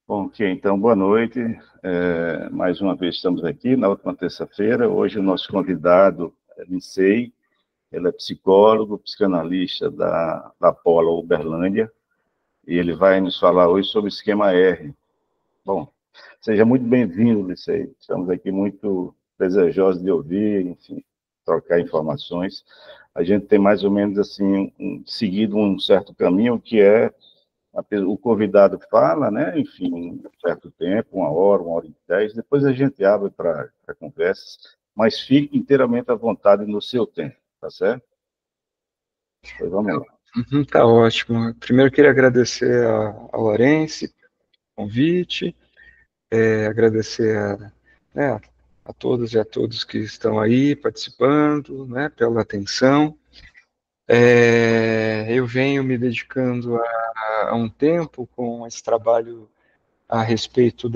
Bom, ok, então, boa noite. Mais uma vez estamos aqui, na última terça-feira. Hoje o nosso convidado é Licei, ele é psicólogo, psicanalista da Polo Uberlândia, e ele vai nos falar hoje sobre o esquema R. Bom, seja muito bem-vindo, Licei. Estamos aqui muito desejosos de ouvir, enfim, trocar informações. A gente tem mais ou menos assim, seguido um certo caminho que é o convidado fala, né? Enfim, um certo tempo, 1 hora e 10, depois a gente abre para conversas, mas fique inteiramente à vontade no seu tempo, tá certo? Pois vamos lá. Tá ótimo. Primeiro, eu queria agradecer a Laurence o convite, agradecer né, a todas e a todos que estão aí participando, né, pela atenção. Eu venho me dedicando há um tempo com esse trabalho a respeito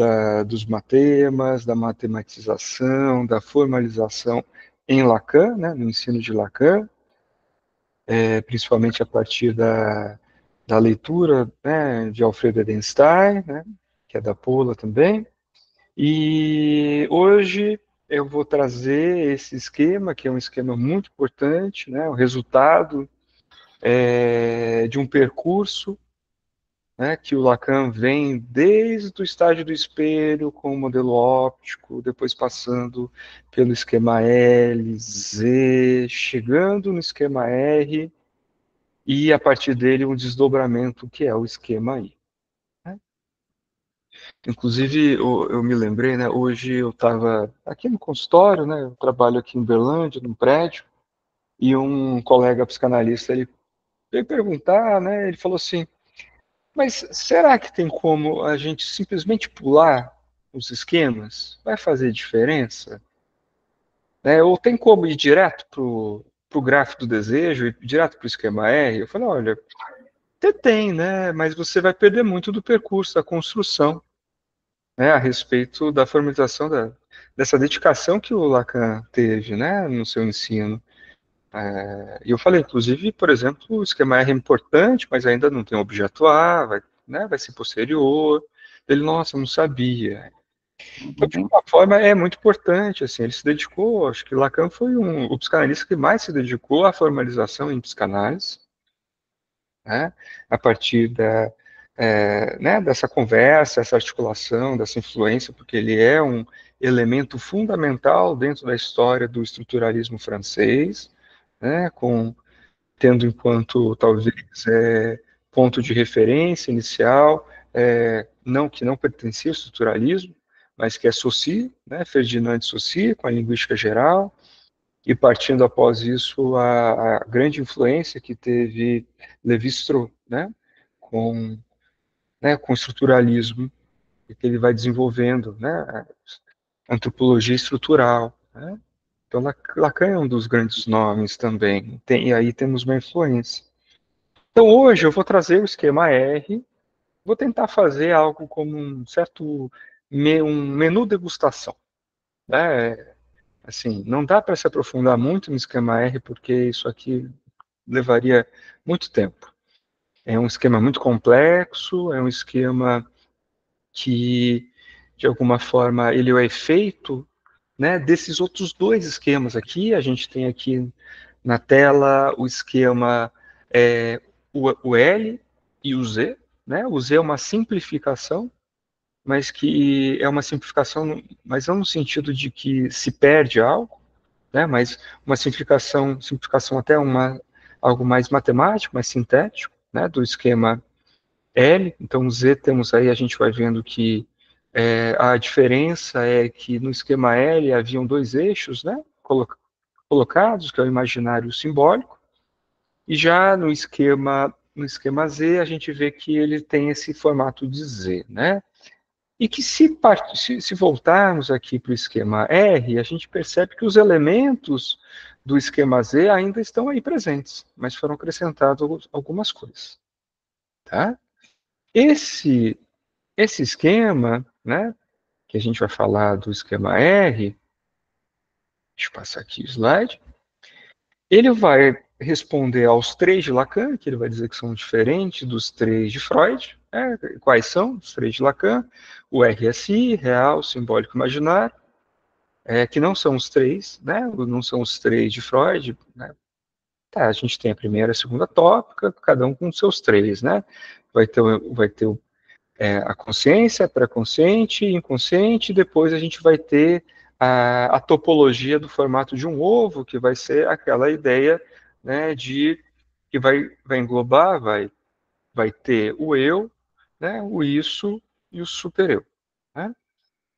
dos matemas, da matematização, da formalização em Lacan, né, no ensino de Lacan, principalmente a partir da leitura, né, de Alfredo Edenstein, né, que é da Pola também. E hoje eu vou trazer esse esquema, que é um esquema muito importante, né, o resultado de um percurso, né, que o Lacan vem desde o estágio do espelho com o modelo óptico, depois passando pelo esquema L, Z, chegando no esquema R, e a partir dele um desdobramento que é o esquema I. Né? Inclusive, eu me lembrei, né, hoje eu estava aqui no consultório, né, eu trabalho aqui em Berlândia, num prédio, e um colega psicanalista, ele veio perguntar, né, ele falou assim, mas será que tem como a gente simplesmente pular os esquemas? Vai fazer diferença? Ou tem como ir direto para o gráfico do desejo, ir direto para o esquema R? Eu falei, olha, até tem, né? Mas você vai perder muito do percurso, da construção, né? A respeito da formalização dessa dedicação que o Lacan teve, né? No seu ensino. E eu falei, inclusive, por exemplo, o esquema R é importante, mas ainda não tem um objeto A, vai ser posterior. Ele, nossa, eu não sabia. Então, de Uhum. alguma forma, é muito importante, assim, ele se dedicou, acho que Lacan foi o psicanalista que mais se dedicou à formalização em psicanálise, né, a partir né, dessa conversa, essa articulação, dessa influência, porque ele é um elemento fundamental dentro da história do estruturalismo francês, né, tendo enquanto talvez ponto de referência inicial, que não pertencia ao estruturalismo, mas que é Saussure, né, Ferdinand de Saussure, com a linguística geral, e partindo após isso a grande influência que teve Lévi-Strauss, com o estruturalismo, que ele vai desenvolvendo, né, a antropologia estrutural, né. Então, Lacan é um dos grandes nomes também, e aí temos uma influência. Então, hoje eu vou trazer o esquema R, vou tentar fazer algo como um menu degustação, né? Assim, não dá para se aprofundar muito no esquema R, porque isso aqui levaria muito tempo. É um esquema muito complexo, é um esquema que, de alguma forma, ele é o efeito, né, desses outros dois esquemas aqui. A gente tem aqui na tela o esquema o L e o Z, né? O Z é uma simplificação, mas que é uma simplificação, mas não no sentido de que se perde algo, né? Mas uma simplificação até algo mais matemático, mais sintético, né? Do esquema L. Então, o Z temos aí, a gente vai vendo que a diferença é que no esquema L haviam dois eixos, né? Colocados, que é o imaginário e o simbólico, e já no esquema Z, a gente vê que ele tem esse formato de Z, né? E que se voltarmos aqui para o esquema R, a gente percebe que os elementos do esquema Z ainda estão aí presentes, mas foram acrescentadas algumas coisas, tá? Esse esquema, né, que a gente vai falar do esquema R, deixa eu passar aqui o slide, ele vai responder aos 3 de Lacan, que ele vai dizer que são diferentes dos 3 de Freud. Quais são os 3 de Lacan? O RSI, real, simbólico, imaginário, que não são os 3, né? Não são os 3 de Freud, né? Tá, a gente tem a primeira e a segunda tópica, cada um com seus 3, né? Vai ter a consciência, a pré-consciente, inconsciente, e depois a gente vai ter a topologia do formato de um ovo, que vai ser aquela ideia, né, que vai englobar, vai ter o eu, né, o isso e o super-eu. Né?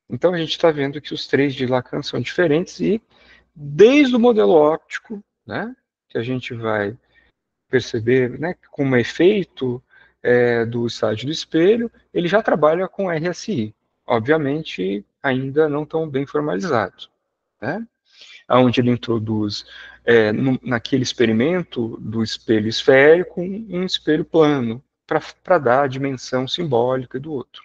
Então a gente está vendo que os 3 de Lacan são diferentes e desde o modelo óptico, né, que a gente vai perceber, né, como efeito do estágio do espelho, ele já trabalha com RSI, obviamente ainda não tão bem formalizado, né? Onde ele introduz naquele experimento do espelho esférico um espelho plano para dar a dimensão simbólica do outro.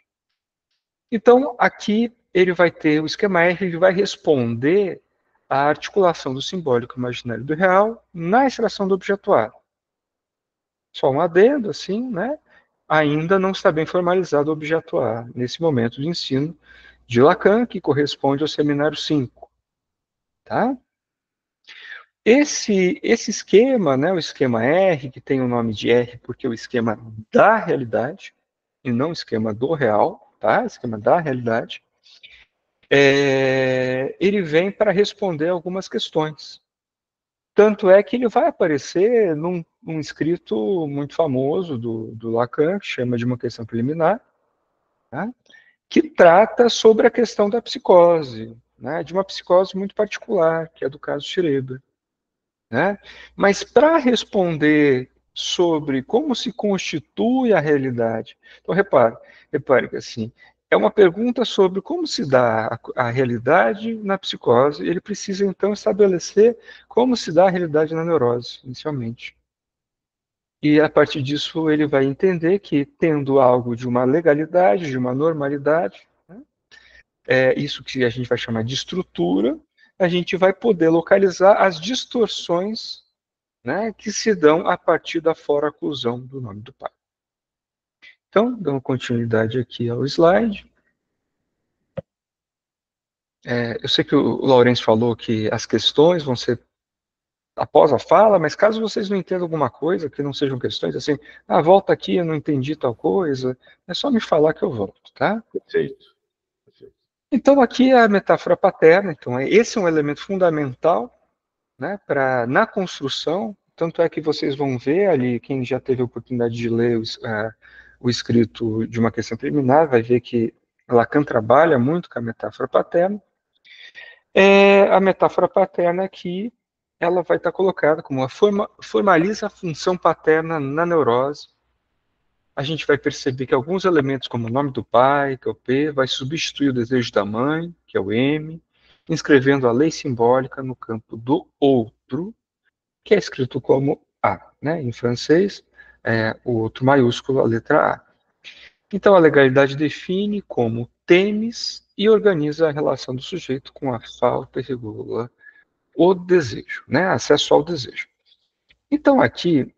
Então aqui ele vai ter o esquema R, ele vai responder à articulação do simbólico imaginário do real na extração do objetuário. Só um adendo, assim, né? Ainda não está bem formalizado o objetuar nesse momento de ensino de Lacan, que corresponde ao seminário 5. Tá? Esse esquema, né, o esquema R, que tem o nome de R porque é o esquema da realidade, e não o esquema do real, tá? Esquema da realidade, ele vem para responder algumas questões. Tanto é que ele vai aparecer num escrito muito famoso do Lacan, que chama de Uma Questão Preliminar, tá? Que trata sobre a questão da psicose, né? De uma psicose muito particular, que é do caso Schreber. Né? Mas para responder sobre como se constitui a realidade, então repare que assim, é uma pergunta sobre como se dá a realidade na psicose, ele precisa então estabelecer como se dá a realidade na neurose, inicialmente. E a partir disso ele vai entender que tendo algo de uma legalidade, de uma normalidade, né, isso que a gente vai chamar de estrutura, a gente vai poder localizar as distorções, né, que se dão a partir da fora-oclusão do nome do pai. Então, dando continuidade aqui ao slide. Eu sei que o Laurence falou que as questões vão ser após a fala, mas caso vocês não entendam alguma coisa, que não sejam questões, assim, volta aqui, eu não entendi tal coisa, é só me falar que eu volto, tá? Perfeito. Então, aqui é a metáfora paterna, então esse é um elemento fundamental, né, na construção, tanto é que vocês vão ver ali, quem já teve a oportunidade de ler o escrito de Uma Questão Preliminar, vai ver que Lacan trabalha muito com a metáfora paterna. A metáfora paterna aqui, ela vai estar colocada como formaliza a função paterna na neurose. A gente vai perceber que alguns elementos, como o nome do pai, que é o P, vai substituir o desejo da mãe, que é o M, inscrevendo a lei simbólica no campo do outro, que é escrito como A, né? Em francês, o outro maiúsculo, a letra A. Então, a legalidade define como temes e organiza a relação do sujeito com a falta e regula o desejo, né? Acesso ao desejo. Então, aqui,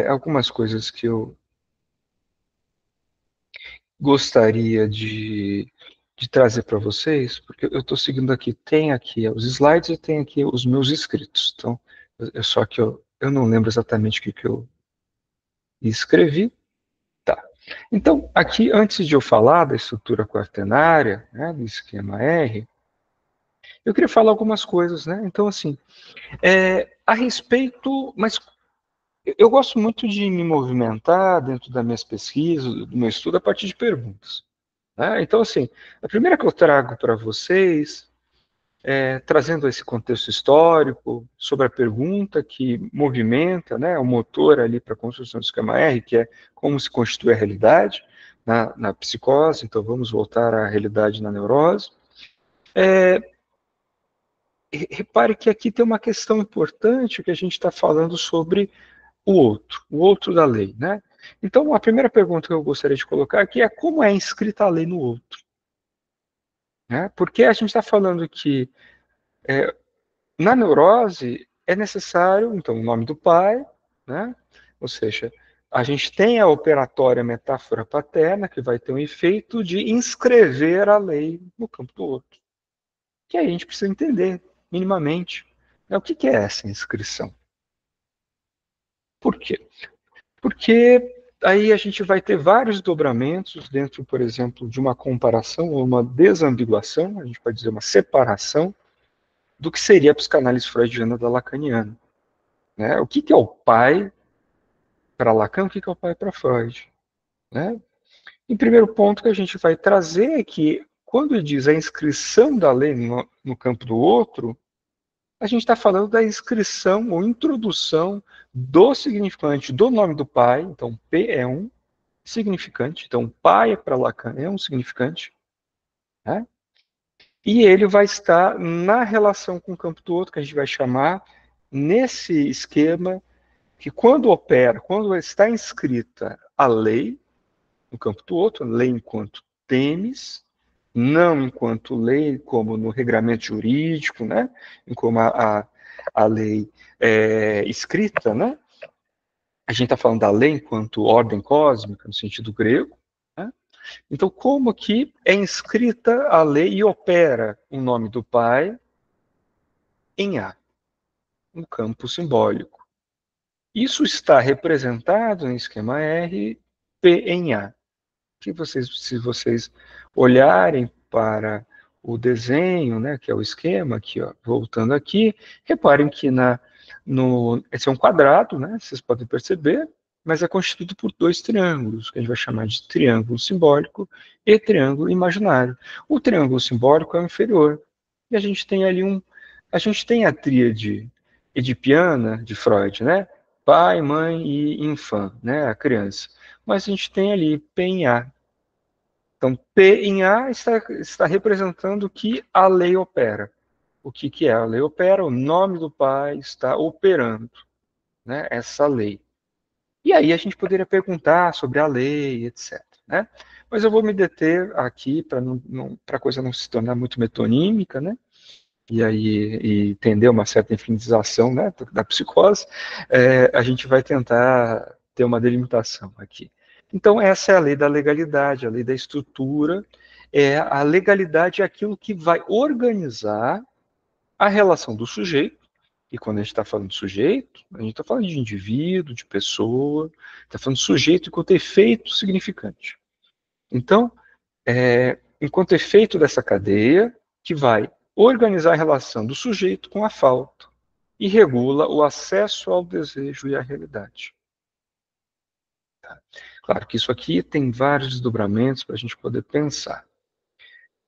algumas coisas que eu gostaria de trazer para vocês, porque eu estou seguindo aqui, tem aqui os slides e tem aqui os meus escritos. Então, só que eu não lembro exatamente o que eu escrevi. Tá. Então, aqui, antes de eu falar da estrutura quaternária, né, do esquema R, eu queria falar algumas coisas, né? Então, assim, a respeito, mas eu gosto muito de me movimentar dentro das minhas pesquisas, do meu estudo, a partir de perguntas. Né? Então, assim, a primeira que eu trago para vocês, trazendo esse contexto histórico, sobre a pergunta que movimenta, né, o motor ali para a construção do esquema R, que é como se constitui a realidade na psicose, então vamos voltar à realidade na neurose. Repare que aqui tem uma questão importante que a gente está falando sobre o outro da lei, né? Então, a primeira pergunta que eu gostaria de colocar aqui é como é inscrita a lei no outro? Né? Porque a gente está falando que na neurose, é necessário, então, o nome do pai, né? Ou seja, a gente tem a operatória metáfora paterna, que vai ter um efeito de inscrever a lei no campo do outro. Que aí a gente precisa entender, minimamente, né, o que é essa inscrição. Por quê? Porque aí a gente vai ter vários dobramentos dentro, por exemplo, de uma comparação ou uma desambiguação, a gente pode dizer uma separação, do que seria a psicanálise freudiana da lacaniana. Né? O que é o pai para Lacan, o que é o pai para Freud? Né? Em primeiro ponto que a gente vai trazer é que, quando ele diz a inscrição da lei no campo do outro, a gente está falando da inscrição ou introdução do significante do nome do pai, então P é um significante, então pai para Lacan é um significante, né? E ele vai estar na relação com o campo do outro, que a gente vai chamar, nesse esquema, que quando opera, quando está inscrita a lei, no campo do outro, lei enquanto temes, não enquanto lei como no regramento jurídico, né? Como a lei escrita, né? A gente está falando da lei enquanto ordem cósmica, no sentido grego, né? Então, como que é inscrita a lei e opera o nome do Pai em A, no campo simbólico? Isso está representado em esquema R, P em A. Que vocês, se vocês olharem para o desenho, né, que é o esquema, aqui, ó, voltando aqui, reparem que esse é um quadrado, né, vocês podem perceber, mas é constituído por dois triângulos, que a gente vai chamar de triângulo simbólico e triângulo imaginário. O triângulo simbólico é o inferior, e a gente tem ali a gente tem a tríade edipiana de Freud, né, pai, mãe e infã, né, a criança. Mas a gente tem ali P em A. Então, P em A está representando que a lei opera. O que é a lei opera? O nome do pai está operando, né, essa lei. E aí a gente poderia perguntar sobre a lei, etc. Né? Mas eu vou me deter aqui para a coisa não se tornar muito metonímica, né? E aí e entender uma certa infinização, né, da psicose, a gente vai tentar ter uma delimitação aqui. Então, essa é a lei da legalidade, a lei da estrutura. A legalidade é aquilo que vai organizar a relação do sujeito, e quando a gente está falando de sujeito, a gente está falando de indivíduo, de pessoa, está falando de sujeito enquanto efeito significante. Então, enquanto efeito dessa cadeia, que vai organizar a relação do sujeito com a falta e regula o acesso ao desejo e à realidade. Claro que isso aqui tem vários desdobramentos para a gente poder pensar.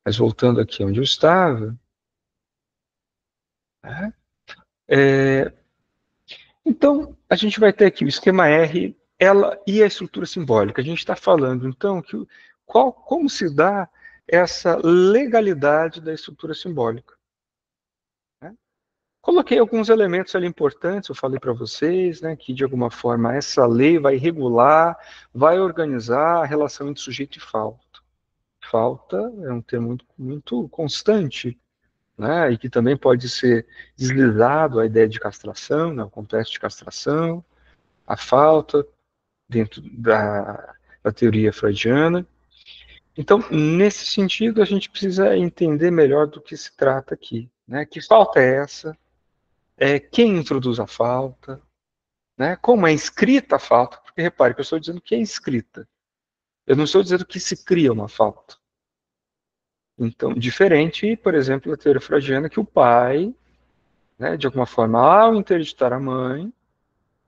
Mas voltando aqui onde eu estava, né, então a gente vai ter aqui o esquema R, ela e a estrutura simbólica. A gente está falando então que como se dá essa legalidade da estrutura simbólica. Né? Coloquei alguns elementos ali importantes, eu falei para vocês, né, que de alguma forma essa lei vai regular, vai organizar a relação entre sujeito e falta. Falta é um termo muito, muito constante, né, e que também pode ser deslizado a ideia de castração, né, o complexo de castração, a falta dentro da teoria freudiana. Então, nesse sentido, a gente precisa entender melhor do que se trata aqui. Né? Que falta é essa? Quem introduz a falta? Né? Como é escrita a falta? Porque repare que eu estou dizendo que é escrita. Eu não estou dizendo que se cria uma falta. Então, diferente, por exemplo, da teoria freudiana, que o pai, né, de alguma forma, ao interditar a mãe,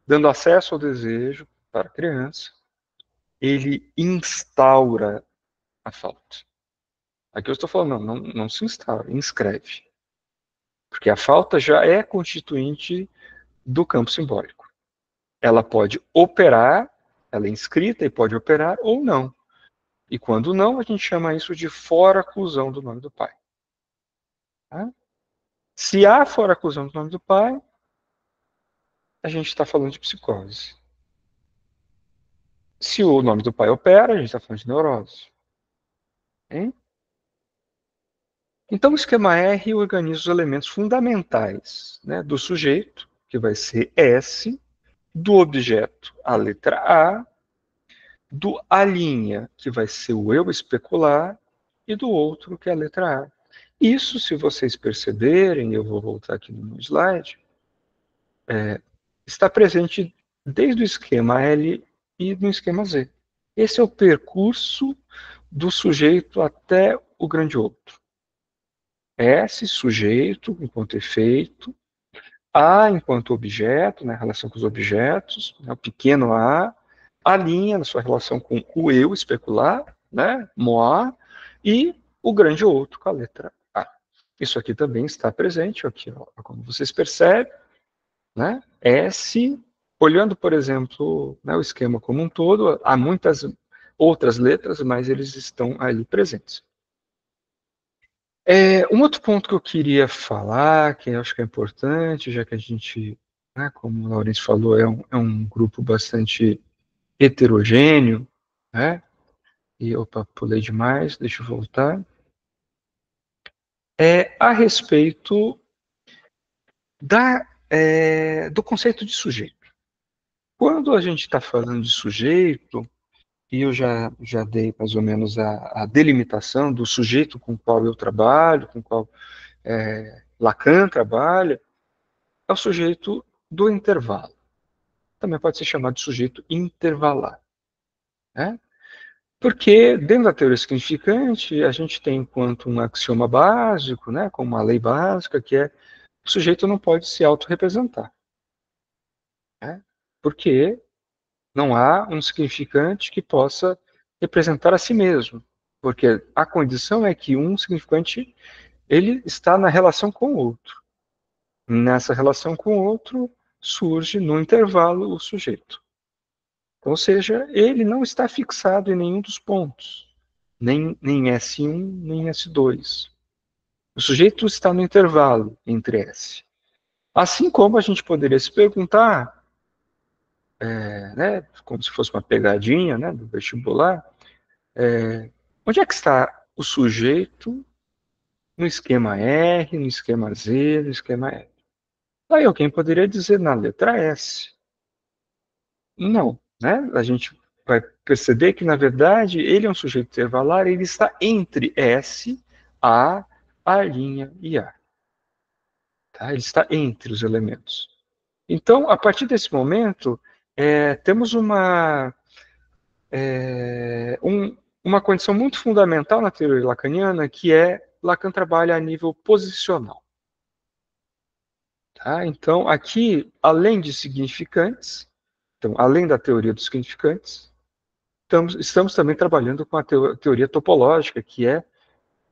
dando acesso ao desejo para a criança, ele instaura a falta. Aqui eu estou falando, não se instaura, inscreve. Porque a falta já é constituinte do campo simbólico. Ela pode operar, ela é inscrita e pode operar ou não. E quando não, a gente chama isso de foraclusão do nome do pai. Tá? Se há foraclusão do nome do pai, a gente está falando de psicose. Se o nome do pai opera, a gente está falando de neurose. Hein? Então, o esquema R organiza os elementos fundamentais, né, do sujeito, que vai ser S, do objeto a letra A, do A', que vai ser o eu especular, e do outro, que é a letra A. Isso, se vocês perceberem, eu vou voltar aqui no meu slide, está presente desde o esquema L e no esquema Z. Esse é o percurso do sujeito até o grande outro. S, sujeito, enquanto efeito, A enquanto objeto, na relação com os objetos, né, o pequeno a linha na sua relação com o eu especular, né, moa, e o grande outro com a letra A. Isso aqui também está presente, aqui, ó, como vocês percebem, né, S, olhando, por exemplo, né, o esquema como um todo, há muitas outras letras, mas eles estão ali presentes. Um outro ponto que eu queria falar, que eu acho que é importante, já que a gente, né, como o Laurence falou, é um grupo bastante heterogêneo, né? E, opa, pulei demais, deixa eu voltar. A respeito do conceito de sujeito. Quando a gente está falando de sujeito, e eu já dei mais ou menos a delimitação do sujeito com o qual eu trabalho, com o qual Lacan trabalha, é o sujeito do intervalo. Também pode ser chamado de sujeito intervalar. Né? Porque, dentro da teoria significante, a gente tem enquanto um axioma básico, né, como uma lei básica, que é o sujeito não pode se autorrepresentar. Né? Porque não há um significante que possa representar a si mesmo. Porque a condição é que um significante ele está na relação com o outro. Nessa relação com o outro, surge no intervalo o sujeito. Ou seja, ele não está fixado em nenhum dos pontos, nem S1, nem S2. O sujeito está no intervalo entre S. Assim como a gente poderia se perguntar, né, como se fosse uma pegadinha, né, do vestibular, onde é que está o sujeito no esquema R, no esquema Z, no esquema F? Aí alguém poderia dizer na letra S. Não, né? A gente vai perceber que, na verdade, ele é um sujeito intervalar, ele está entre S, A e A. Tá? Ele está entre os elementos. Então, a partir desse momento, temos uma condição muito fundamental na teoria lacaniana, que é Lacan trabalha a nível posicional. Tá? Então, aqui, além de significantes, então, além da teoria dos significantes, estamos também trabalhando com a teoria topológica, que é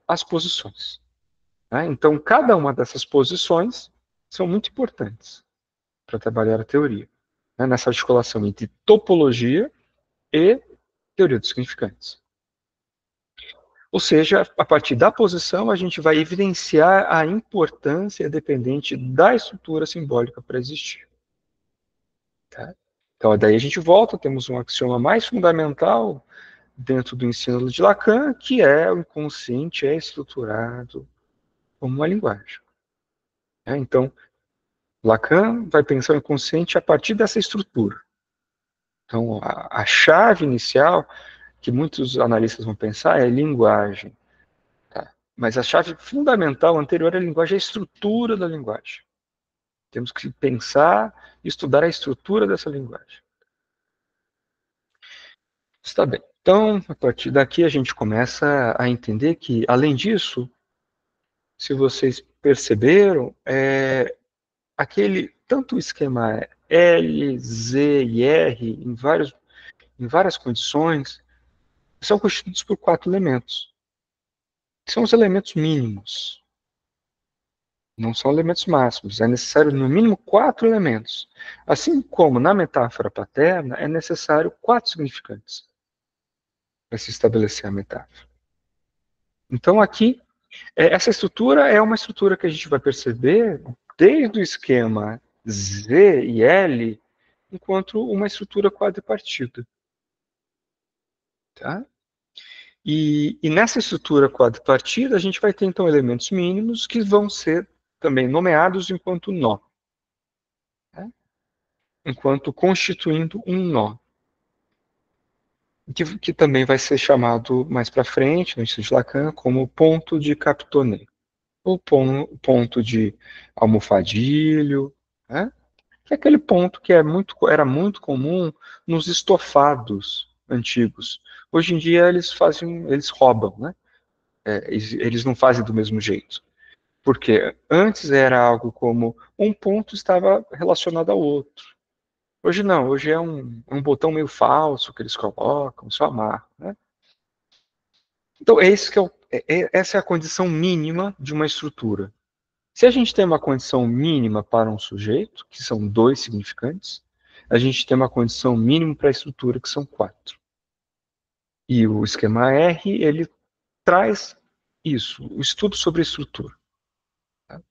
as posições. Né? Então, cada uma dessas posições são muito importantes para trabalhar a teoria, né? Nessa articulação entre topologia e teoria dos significantes. Ou seja, a partir da posição, a gente vai evidenciar a importância dependente da estrutura simbólica para existir. Tá? Então, daí a gente volta, temos um axioma mais fundamental dentro do ensino de Lacan, que é o inconsciente é estruturado como uma linguagem. Então, Lacan vai pensar o inconsciente a partir dessa estrutura. Então, a chave inicial que muitos analistas vão pensar é linguagem. Tá? Mas a chave fundamental anterior à linguagem é a estrutura da linguagem. Temos que pensar e estudar a estrutura dessa linguagem. Está bem. Então, a partir daqui, a gente começa a entender que, além disso, se vocês perceberam, tanto o esquema L, Z e R, em várias condições, são constituídos por 4 elementos. São os elementos mínimos. Não são elementos máximos. É necessário, no mínimo, 4 elementos. Assim como na metáfora paterna, é necessário 4 significantes para se estabelecer a metáfora. Então, aqui, essa estrutura é uma estrutura que a gente vai perceber desde o esquema Z e L, enquanto uma estrutura quadripartida. Tá? E nessa estrutura quadripartida, a gente vai ter, então, elementos mínimos que vão ser também nomeados enquanto nó. enquanto constituindo um nó, que também vai ser chamado mais para frente, no ensino de Lacan, como ponto de Captonnet, ou ponto de almofadilho, né? Que é aquele ponto que era muito comum nos estofados antigos. Hoje em dia eles roubam, né? Eles não fazem do mesmo jeito. Porque antes era algo como um ponto estava relacionado ao outro. Hoje não, hoje é um botão meio falso que eles colocam, só amarram, né? Então, essa é a condição mínima de uma estrutura. Se a gente tem uma condição mínima para um sujeito, que são 2 significantes, a gente tem uma condição mínima para a estrutura, que são 4. E o esquema R, ele traz isso, o estudo sobre a estrutura. Tá?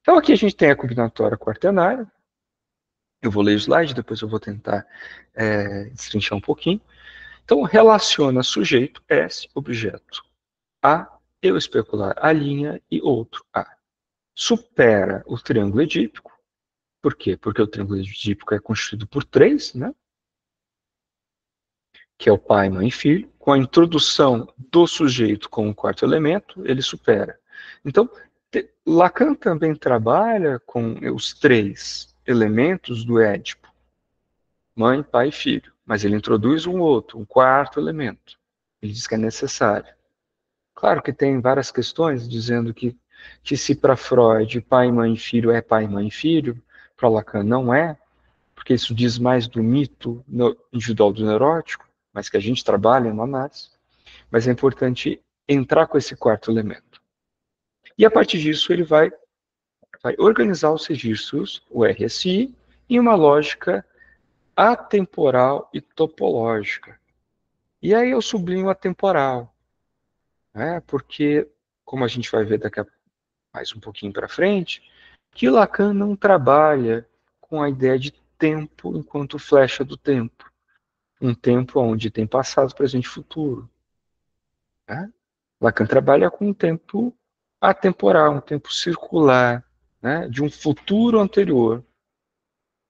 Então, aqui a gente tem a combinatória quaternária. Eu vou ler o slide, depois eu vou tentar destrinchar um pouquinho. Então, relaciona sujeito, S, objeto, A, eu especular, a linha e outro, A. Supera o triângulo edípico. Por quê? Porque o triângulo edípico é constituído por 3, né? Que é o pai, mãe e filho. Com a introdução do sujeito como quarto elemento, ele supera. Então, Lacan também trabalha com os 3 elementos do Édipo. Mãe, pai e filho. Mas ele introduz um outro, um quarto elemento. Ele diz que é necessário. Claro que tem várias questões dizendo que se para Freud pai, mãe e filho é pai, mãe e filho, para Lacan não é, porque isso diz mais do mito individual do neurótico, mas que a gente trabalha na análise. Mas é importante entrar com esse quarto elemento. E a partir disso ele vai organizar os registros, o RSI, em uma lógica atemporal e topológica. E aí eu sublinho atemporal, né? Porque, como a gente vai ver daqui a mais um pouquinho para frente, que Lacan não trabalha com a ideia de tempo enquanto flecha do tempo. Um tempo onde tem passado, presente e futuro. Né? Lacan trabalha com um tempo atemporal, um tempo circular, né? De um futuro anterior.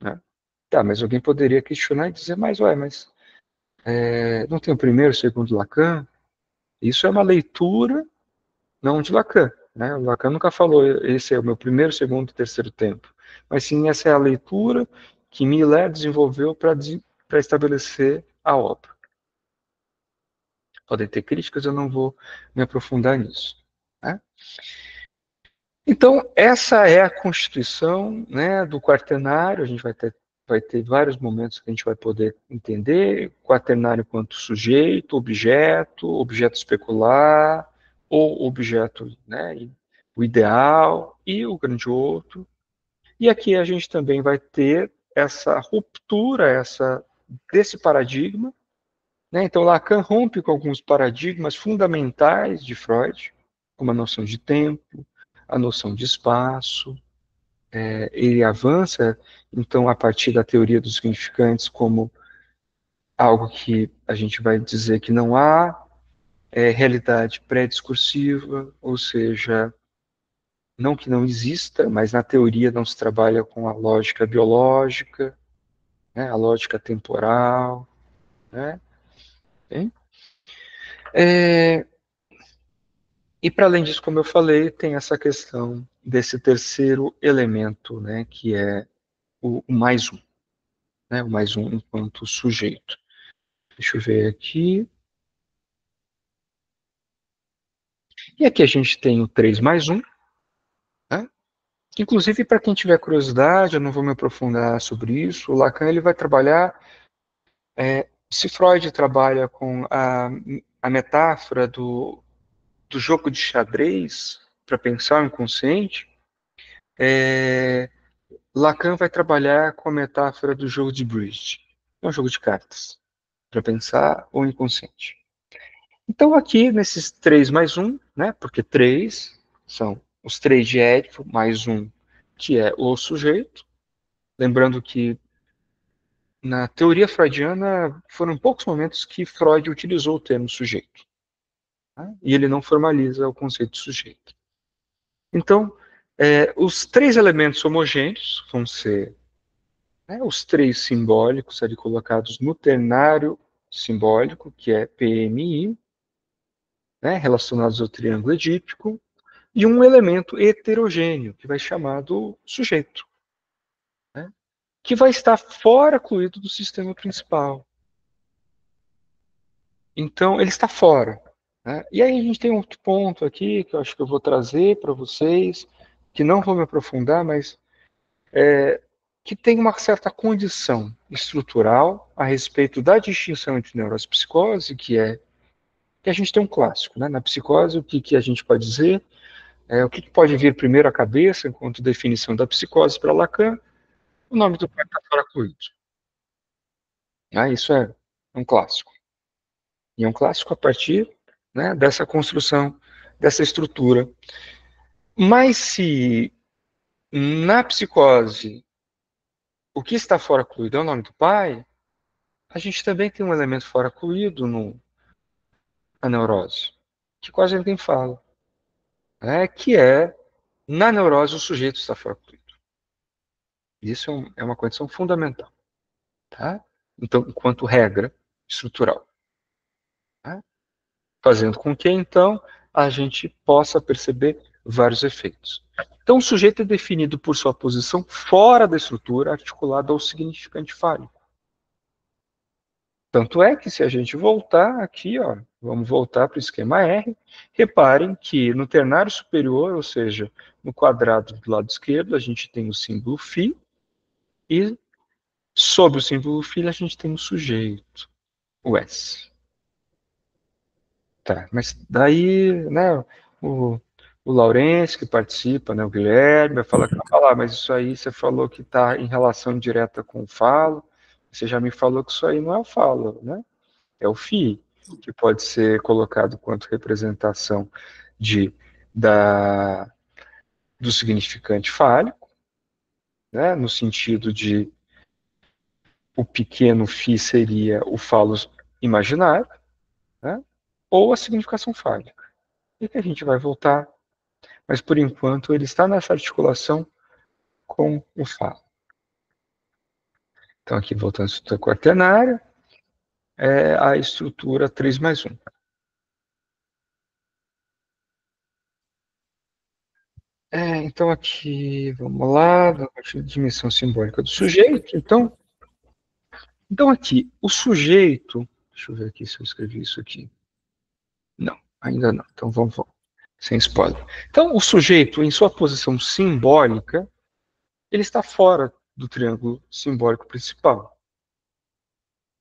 Né? Tá, mas alguém poderia questionar e dizer, mas não tem o primeiro, o segundo Lacan? Isso é uma leitura não de Lacan. Né? O Lacan nunca falou, esse é o meu primeiro, segundo, terceiro tempo. Mas sim, essa é a leitura que Miller desenvolveu para estabelecer a obra. Podem ter críticas, eu não vou me aprofundar nisso. Né? Então, essa é a constituição, né, do quaternário. A gente vai ter vários momentos que a gente vai poder entender quaternário enquanto sujeito, objeto especular, ou objeto, né, o ideal e o grande outro. E aqui a gente também vai ter essa ruptura desse paradigma. Né? Então, Lacan rompe com alguns paradigmas fundamentais de Freud, como a noção de tempo, a noção de espaço. Ele avança, então, a partir da teoria dos significantes, como algo que a gente vai dizer que não há realidade pré-discursiva, ou seja, não que não exista, mas na teoria não se trabalha com a lógica biológica, né, a lógica temporal. Né? E para além disso, como eu falei, tem essa questão desse terceiro elemento, né, que é o mais um, né, o mais um enquanto sujeito. Deixa eu ver aqui. E aqui a gente tem o 3 mais 1. Né? Inclusive, para quem tiver curiosidade, eu não vou me aprofundar sobre isso, o Lacan ele vai trabalhar, se Freud trabalha com a metáfora do jogo de xadrez para pensar o inconsciente, Lacan vai trabalhar com a metáfora do jogo de bridge, é um jogo de cartas, para pensar o inconsciente. Então, aqui, nesses 3 mais 1, né, porque 3 são os 3 de Édipo, mais 1, que é o sujeito. Lembrando que, na teoria freudiana, foram poucos momentos que Freud utilizou o termo sujeito. Tá? E ele não formaliza o conceito de sujeito. Então, os 3 elementos homogêneos vão ser né, os três simbólicos ali colocados no ternário simbólico, que é PMI, né, relacionados ao triângulo edípico, e um elemento heterogêneo, que vai chamar do sujeito, né, que vai estar fora cluído do sistema principal. Então, ele está fora. Né? E aí a gente tem outro ponto aqui, que eu acho que eu vou trazer para vocês, que não vou me aprofundar, mas que tem uma certa condição estrutural a respeito da distinção entre neurose e psicose, que a gente tem um clássico. Né? Na psicose, o que a gente pode dizer? O que pode vir primeiro à cabeça, enquanto definição da psicose para Lacan? O nome do pai está fora cluído. Isso é um clássico. E é um clássico a partir, né, dessa construção, dessa estrutura. Mas se na psicose o que está fora cluído é o nome do pai, a gente também tem um elemento fora cluído na neurose, que quase ninguém fala, né, que é, na neurose, o sujeito está fora cluído. Isso é uma condição fundamental. Tá? Então, enquanto regra estrutural. Tá? Fazendo com que, então, a gente possa perceber vários efeitos. Então, o sujeito é definido por sua posição fora da estrutura articulada ao significante fálico. Tanto é que, se a gente voltar aqui, ó, vamos voltar para o esquema R, reparem que no ternário superior, ou seja, no quadrado do lado esquerdo, a gente tem o símbolo φ, e sobre o símbolo φ a gente tem o sujeito, o S. Tá, mas daí, né, o, o Laurence, que participa, né, o Guilherme, vai falar, mas isso aí você falou que está em relação direta com o falo, você já me falou que isso aí não é o falo, né? É o FI, que pode ser colocado quanto representação do significante fálico, né, no sentido de o pequeno φ seria o falo imaginário, né, ou a significação fálica. E que a gente vai voltar, mas por enquanto ele está nessa articulação com o falo. Então aqui voltando à estrutura quaternária, é a estrutura 3+1. Então aqui, vamos lá, a partir da dimensão simbólica do sujeito. Então aqui, o sujeito, deixa eu ver aqui se eu escrevi isso aqui. Não, ainda não, então vamos sem spoiler. Então o sujeito, em sua posição simbólica, ele está fora do triângulo simbólico principal.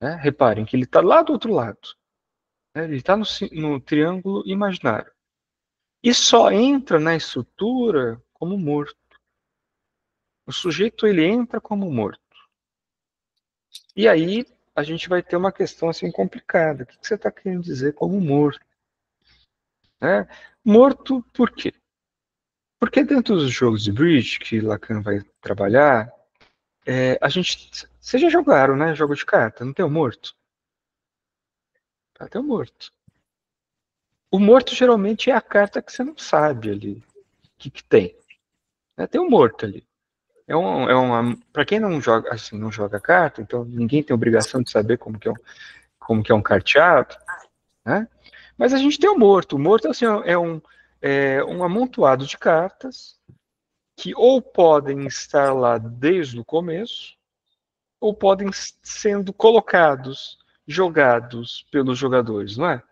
Né? Reparem que ele está lá do outro lado. Né? Ele está no triângulo imaginário. E só entra na estrutura como morto. O sujeito ele entra como morto. E aí a gente vai ter uma questão assim complicada. O que você está querendo dizer como morto? Né? Morto por quê? Porque dentro dos jogos de bridge que Lacan vai trabalhar, a gente... Vocês já jogaram, né? Jogo de carta, não tem o morto? Tem o morto. O morto geralmente é a carta que você não sabe ali o que tem. Tem o morto ali. Para quem não joga, assim, não joga carta, então ninguém tem obrigação de saber como que é um carteado, né? Mas a gente tem o morto. O morto assim, um amontoado de cartas que ou podem estar lá desde o começo, ou podem sendo colocados, jogados pelos jogadores, não é?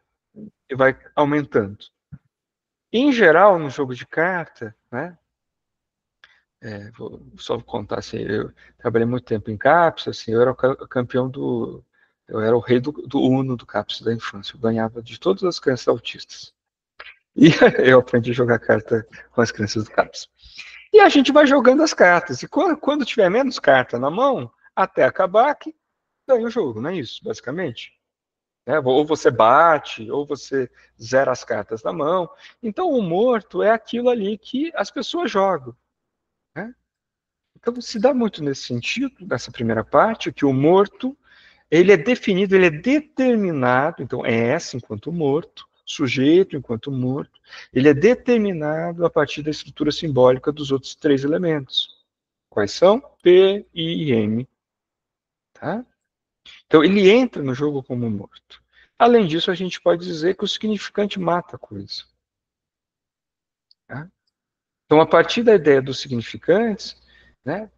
E vai aumentando. Em geral, no jogo de carta, né? Vou só contar assim, eu trabalhei muito tempo em CAPS, assim, eu era o campeão eu era o rei do Uno do CAPS da infância, eu ganhava de todas as crianças autistas. E eu aprendi a jogar carta com as crianças do CAPS. E a gente vai jogando as cartas, e quando tiver menos carta na mão, até acabar, que ganha o jogo, não é isso, basicamente? Ou você bate, ou você zera as cartas na mão. Então o morto é aquilo ali que as pessoas jogam. Né? Então se dá muito nesse sentido, nessa primeira parte, que o morto, ele é definido, ele é determinado, então S enquanto morto, sujeito enquanto morto, ele é determinado a partir da estrutura simbólica dos outros três elementos. Quais são? P, I e M. Tá? Então, ele entra no jogo como morto. Além disso, a gente pode dizer que o significante mata a coisa. Tá? Então, a partir da ideia dos significantes, né,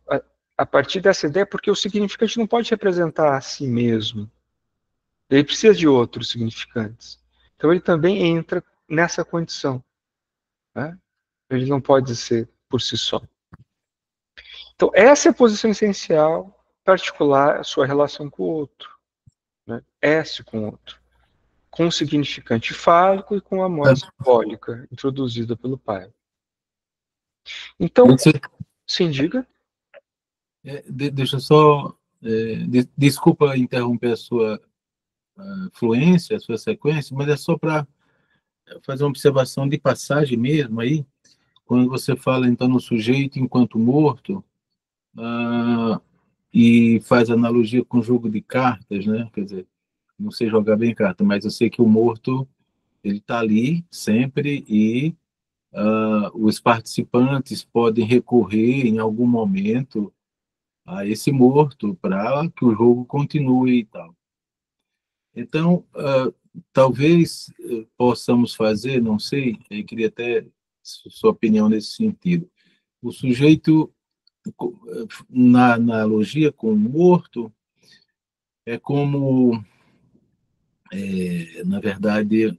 a partir dessa ideia, porque o significante não pode representar a si mesmo, ele precisa de outros significantes. Então, ele também entra nessa condição. Né? Ele não pode ser por si só. Então, essa é a posição essencial, particular, a sua relação com o outro. Né? S com o outro. Com o significante fálico e com a morte simbólica, introduzida pelo pai. Então, sim, diga. Deixa eu só. Desculpa interromper a sua fluência, a sua sequência, mas é só para fazer uma observação de passagem mesmo aí. Quando você fala, então, no sujeito enquanto morto, e faz analogia com o jogo de cartas, né? Quer dizer, não sei jogar bem carta, mas eu sei que o morto ele está ali sempre e os participantes podem recorrer em algum momento a esse morto para que o jogo continue e tal. Então, talvez possamos fazer, não sei, eu queria até sua opinião nesse sentido. O sujeito, na analogia com o morto, é como, na verdade,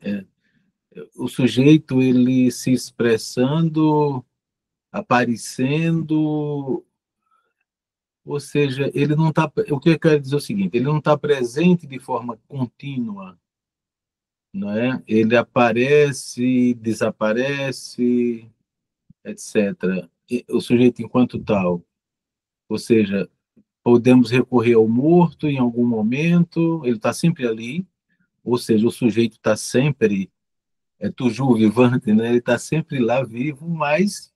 o sujeito ele se expressando, aparecendo, ou seja, ele não está. O que eu quero dizer é o seguinte: ele não está presente de forma contínua, não é? Ele aparece, desaparece, etc. O sujeito enquanto tal, ou seja, podemos recorrer ao morto em algum momento, ele está sempre ali, ou seja, o sujeito está sempre toujours vivante, né? Ele está sempre lá vivo, mas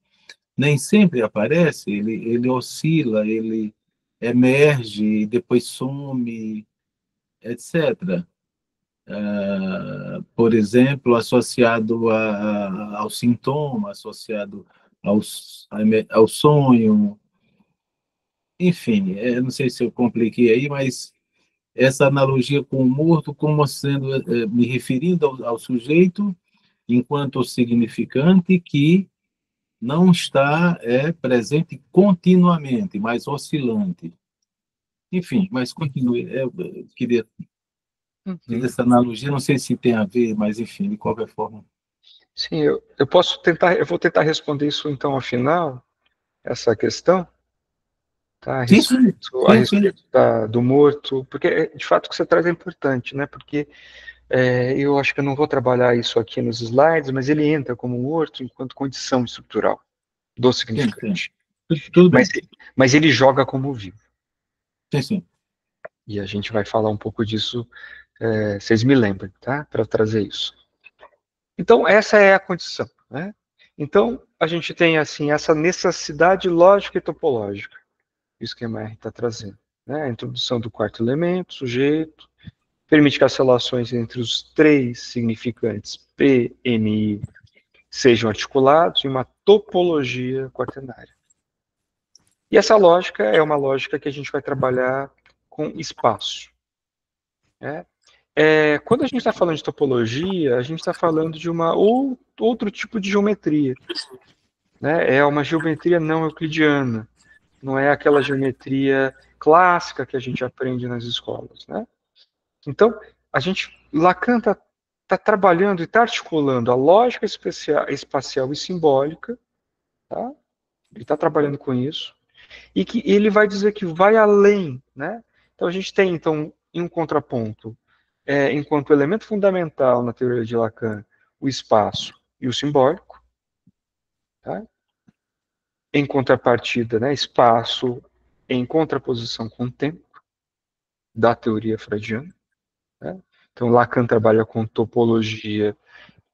nem sempre aparece, ele oscila, ele emerge, depois some, etc. Por exemplo, associado ao sintoma, associado ao sonho, enfim, não sei se eu compliquei aí, mas essa analogia com o morto, como sendo, me referindo ao sujeito enquanto significante que não está presente continuamente, mas oscilante. Enfim, mas continue. Eu queria fiz essa analogia, não sei se tem a ver, mas enfim, de qualquer forma. Sim, eu posso tentar, eu vou tentar responder isso então ao final, essa questão, tá? A Sim, sim, respeito, sim, sim. do morto, porque de fato o que você traz é importante, né? Porque eu acho que eu não vou trabalhar isso aqui nos slides, mas ele entra como morto enquanto condição estrutural do Sim, sim. significante. Tudo bem. Mas ele joga como vivo. Sim, sim. E a gente vai falar um pouco disso, vocês me lembrem, tá? Para trazer isso. Então, essa é a condição, né? Então, a gente tem, assim, essa necessidade lógica e topológica. Isso que a MR está trazendo. Né? A introdução do quarto elemento, sujeito, permite que as relações entre os três significantes P, N, I sejam articulados em uma topologia quaternária. E essa lógica é uma lógica que a gente vai trabalhar com espaço. Né? Quando a gente está falando de topologia, a gente está falando de outro tipo de geometria. Né? É uma geometria não euclidiana. Não é aquela geometria clássica que a gente aprende nas escolas. Né? Então, Lacan está trabalhando e está articulando a lógica espacial e simbólica, tá? Ele está trabalhando com isso, e que ele vai dizer que vai além, né? Então a gente tem, então, em um contraponto, enquanto elemento fundamental na teoria de Lacan, o espaço e o simbólico, tá? Em contrapartida, né, espaço em contraposição com o tempo, da teoria freudiana. Né? Então Lacan trabalha com topologia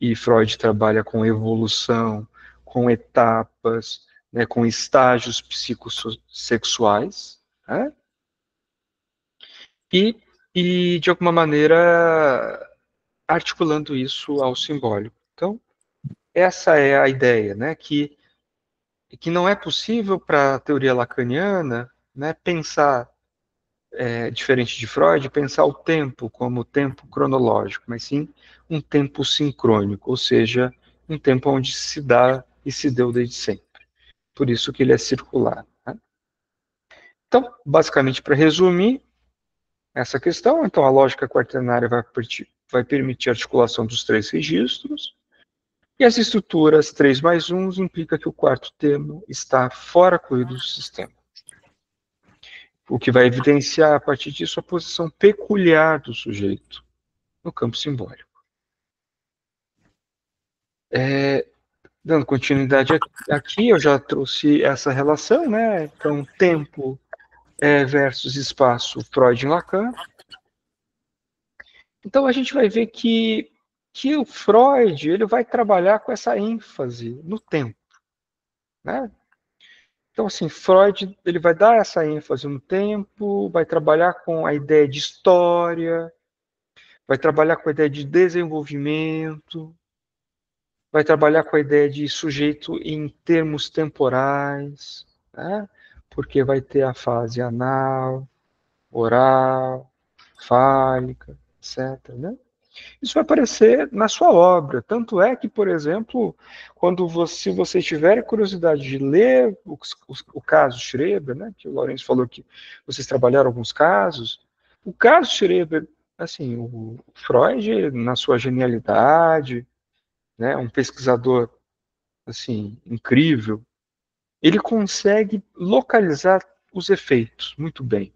e Freud trabalha com evolução, com etapas, né, com estágios psicossexuais, né? De alguma maneira, articulando isso ao simbólico. Então, essa é a ideia, né, que não é possível para a teoria lacaniana, né, pensar diferente de Freud, pensar o tempo como tempo cronológico, mas sim um tempo sincrônico, ou seja, um tempo onde se dá e se deu desde sempre. Por isso que ele é circular. Né? Então, basicamente, para resumir essa questão, então a lógica quaternária vai permitir a articulação dos 3 registros, e as estruturas 3+1 implica que o quarto termo está fora do sistema. O que vai evidenciar, a partir disso, a posição peculiar do sujeito no campo simbólico. Dando continuidade aqui, eu já trouxe essa relação, né? Então, tempo versus espaço, Freud e Lacan. Então, a gente vai ver que o Freud ele vai trabalhar com essa ênfase no tempo, né? Então, assim, Freud ele vai dar essa ênfase no tempo, vai trabalhar com a ideia de história, vai trabalhar com a ideia de desenvolvimento, vai trabalhar com a ideia de sujeito em termos temporais, né? Porque vai ter a fase anal, oral, fálica, etc. Né? Isso vai aparecer na sua obra. Tanto é que, por exemplo, se você tiver curiosidade de ler o caso Schreber, né, que o Lourenço falou que vocês trabalharam alguns casos, o caso Schreber, assim, o Freud, na sua genialidade, né, um pesquisador assim incrível, ele consegue localizar os efeitos muito bem,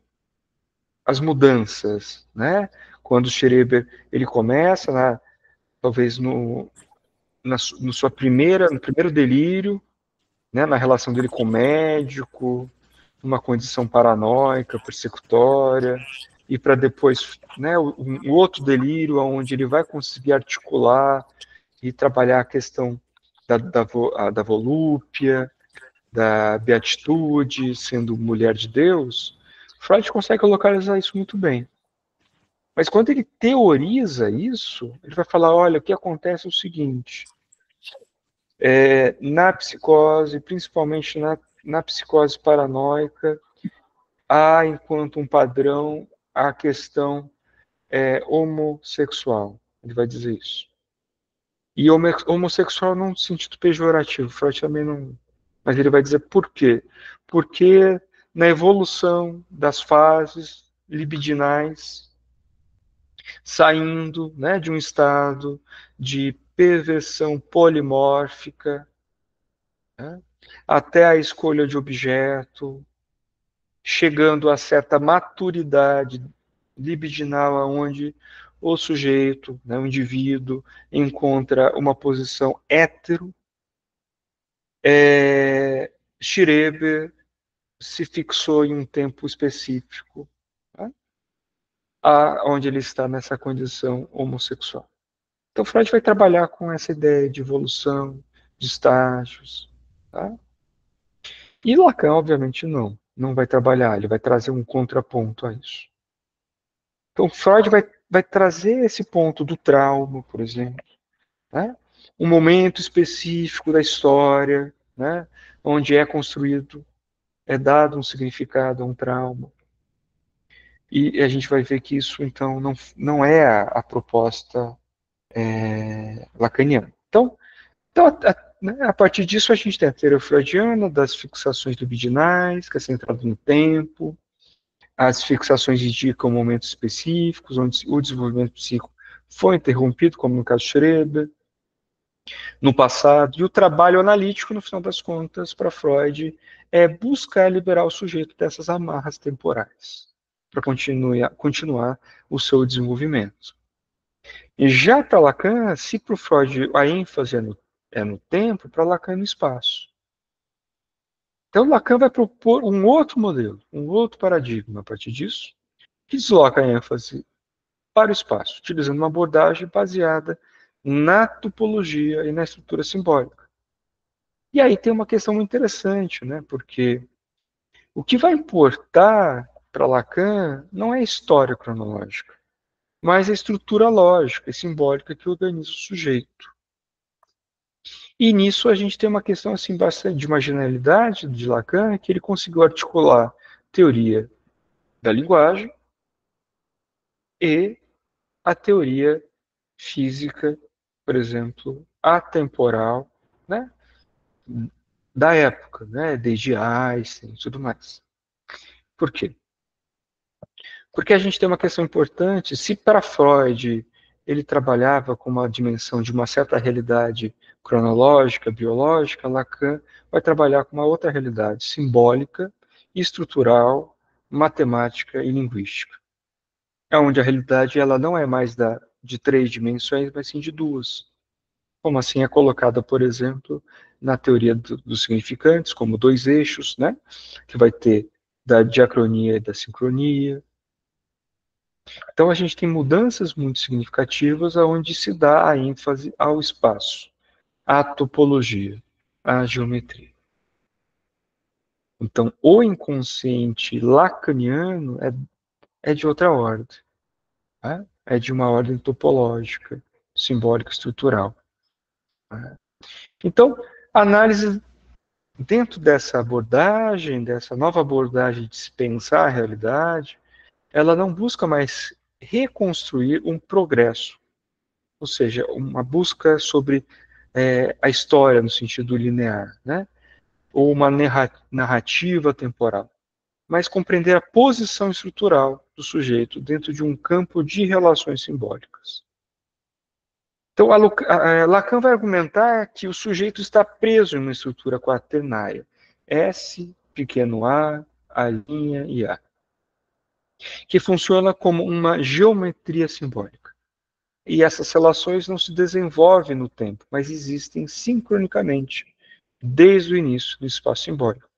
as mudanças, né? Quando o Schreber ele começa, talvez no primeiro delírio, né, na relação dele com o médico, uma condição paranoica, persecutória, e para depois, né, um outro delírio onde ele vai conseguir articular e trabalhar a questão da volúpia, da beatitude, sendo mulher de Deus. Freud consegue localizar isso muito bem. Mas quando ele teoriza isso, ele vai falar, olha, o que acontece é o seguinte, na psicose, principalmente na psicose paranoica, há, enquanto um padrão, a questão homossexual. Ele vai dizer isso. E homossexual não no sentido pejorativo, Freud também não... Mas ele vai dizer por quê? Porque na evolução das fases libidinais, saindo, né, de um estado de perversão polimórfica, né, até a escolha de objeto, chegando a certa maturidade libidinal, onde o sujeito, né, o indivíduo, encontra uma posição hétero, Schreber se fixou em um tempo específico, né, onde ele está nessa condição homossexual. Então, Freud vai trabalhar com essa ideia de evolução, de estágios. Tá? E Lacan, obviamente, não vai trabalhar, ele vai trazer um contraponto a isso. Então, Freud vai trazer esse ponto do trauma, por exemplo, né? Um momento específico da história, né? Onde é construído, é dado um significado a um trauma. E a gente vai ver que isso, então, não é a proposta lacaniana. Então a partir disso, a gente tem a teoria freudiana das fixações libidinais, que é centrado no tempo. As fixações indicam momentos específicos, onde o desenvolvimento psíquico foi interrompido, como no caso Schreber, no passado. E o trabalho analítico, no final das contas, para Freud, é buscar liberar o sujeito dessas amarras temporais, para continuar o seu desenvolvimento. E já para Lacan, se para o Freud a ênfase é no tempo, para Lacan é no espaço. Então Lacan vai propor um outro modelo, um outro paradigma a partir disso, que desloca a ênfase para o espaço, utilizando uma abordagem baseada na topologia e na estrutura simbólica. E aí tem uma questão muito interessante, né? Porque o que vai importar para Lacan não é a história cronológica, mas a estrutura lógica e simbólica que organiza o sujeito. E nisso a gente tem uma questão assim bastante de marginalidade de Lacan, que ele conseguiu articular teoria da linguagem e a teoria física, por exemplo, atemporal, né, da época, né, desde Einstein e tudo mais. Por quê? Porque a gente tem uma questão importante. Se para Freud ele trabalhava com uma dimensão de uma certa realidade cronológica, biológica, Lacan vai trabalhar com uma outra realidade simbólica, estrutural, matemática e linguística. É onde a realidade ela não é mais de 3 dimensões, mas sim de 2. Como assim é colocada, por exemplo, na teoria dos significantes, como 2 eixos, né? Que vai ter da diacronia e da sincronia. Então a gente tem mudanças muito significativas aonde se dá a ênfase ao espaço, à topologia, à geometria. Então o inconsciente lacaniano é de outra ordem, né? É de uma ordem topológica, simbólica, estrutural. Né? Então, a análise dentro dessa abordagem, dessa nova abordagem de se pensar a realidade, ela não busca mais reconstruir um progresso, ou seja, uma busca sobre a história no sentido linear, né? Ou uma narrativa temporal, mas compreender a posição estrutural do sujeito dentro de um campo de relações simbólicas. Então, Lacan vai argumentar que o sujeito está preso em uma estrutura quaternária, S, pequeno a e A, que funciona como uma geometria simbólica. E essas relações não se desenvolvem no tempo, mas existem sincronicamente, desde o início do espaço simbólico.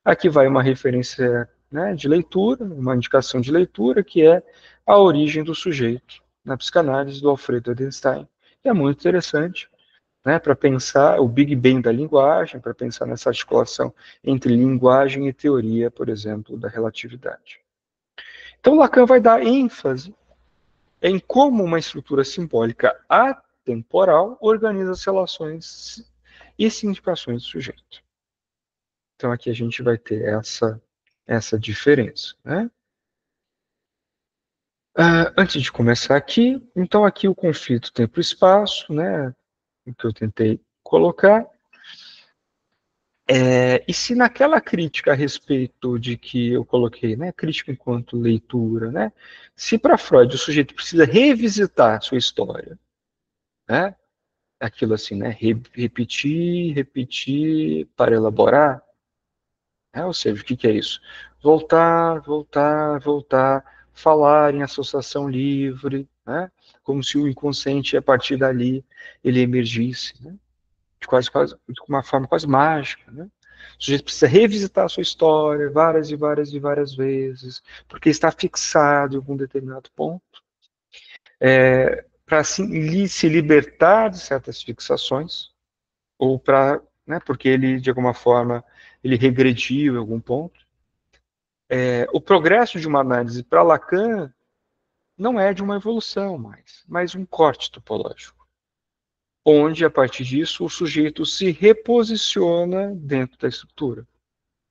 Aqui vai uma referência, né, de leitura, uma indicação de leitura, que é A Origem do Sujeito, na psicanálise do Alfredo Edelstein, que é muito interessante, né, para pensar o Big Bang da linguagem, para pensar nessa articulação entre linguagem e teoria, por exemplo, da relatividade. Então, Lacan vai dar ênfase em como uma estrutura simbólica atemporal organiza as relações e significações do sujeito. Então, aqui a gente vai ter essa diferença, né? Antes de começar aqui, então aqui o conflito tempo-espaço, né, o que eu tentei colocar, e se naquela crítica a respeito de que eu coloquei, né, crítica enquanto leitura, né, se para Freud o sujeito precisa revisitar sua história, né, aquilo assim, né, repetir para elaborar, né, ou seja, o que é isso? Voltar, falar em associação livre, né, como se o inconsciente, a partir dali, ele emergisse, né, de uma forma quase mágica, né? O sujeito precisa revisitar a sua história várias e várias e várias vezes, porque está fixado em algum determinado ponto, para assim, se libertar de certas fixações, ou para, né, porque ele, de alguma forma, ele regrediu em algum ponto. O progresso de uma análise para Lacan não é de uma evolução mais, mas um corte topológico, onde, a partir disso, o sujeito se reposiciona dentro da estrutura.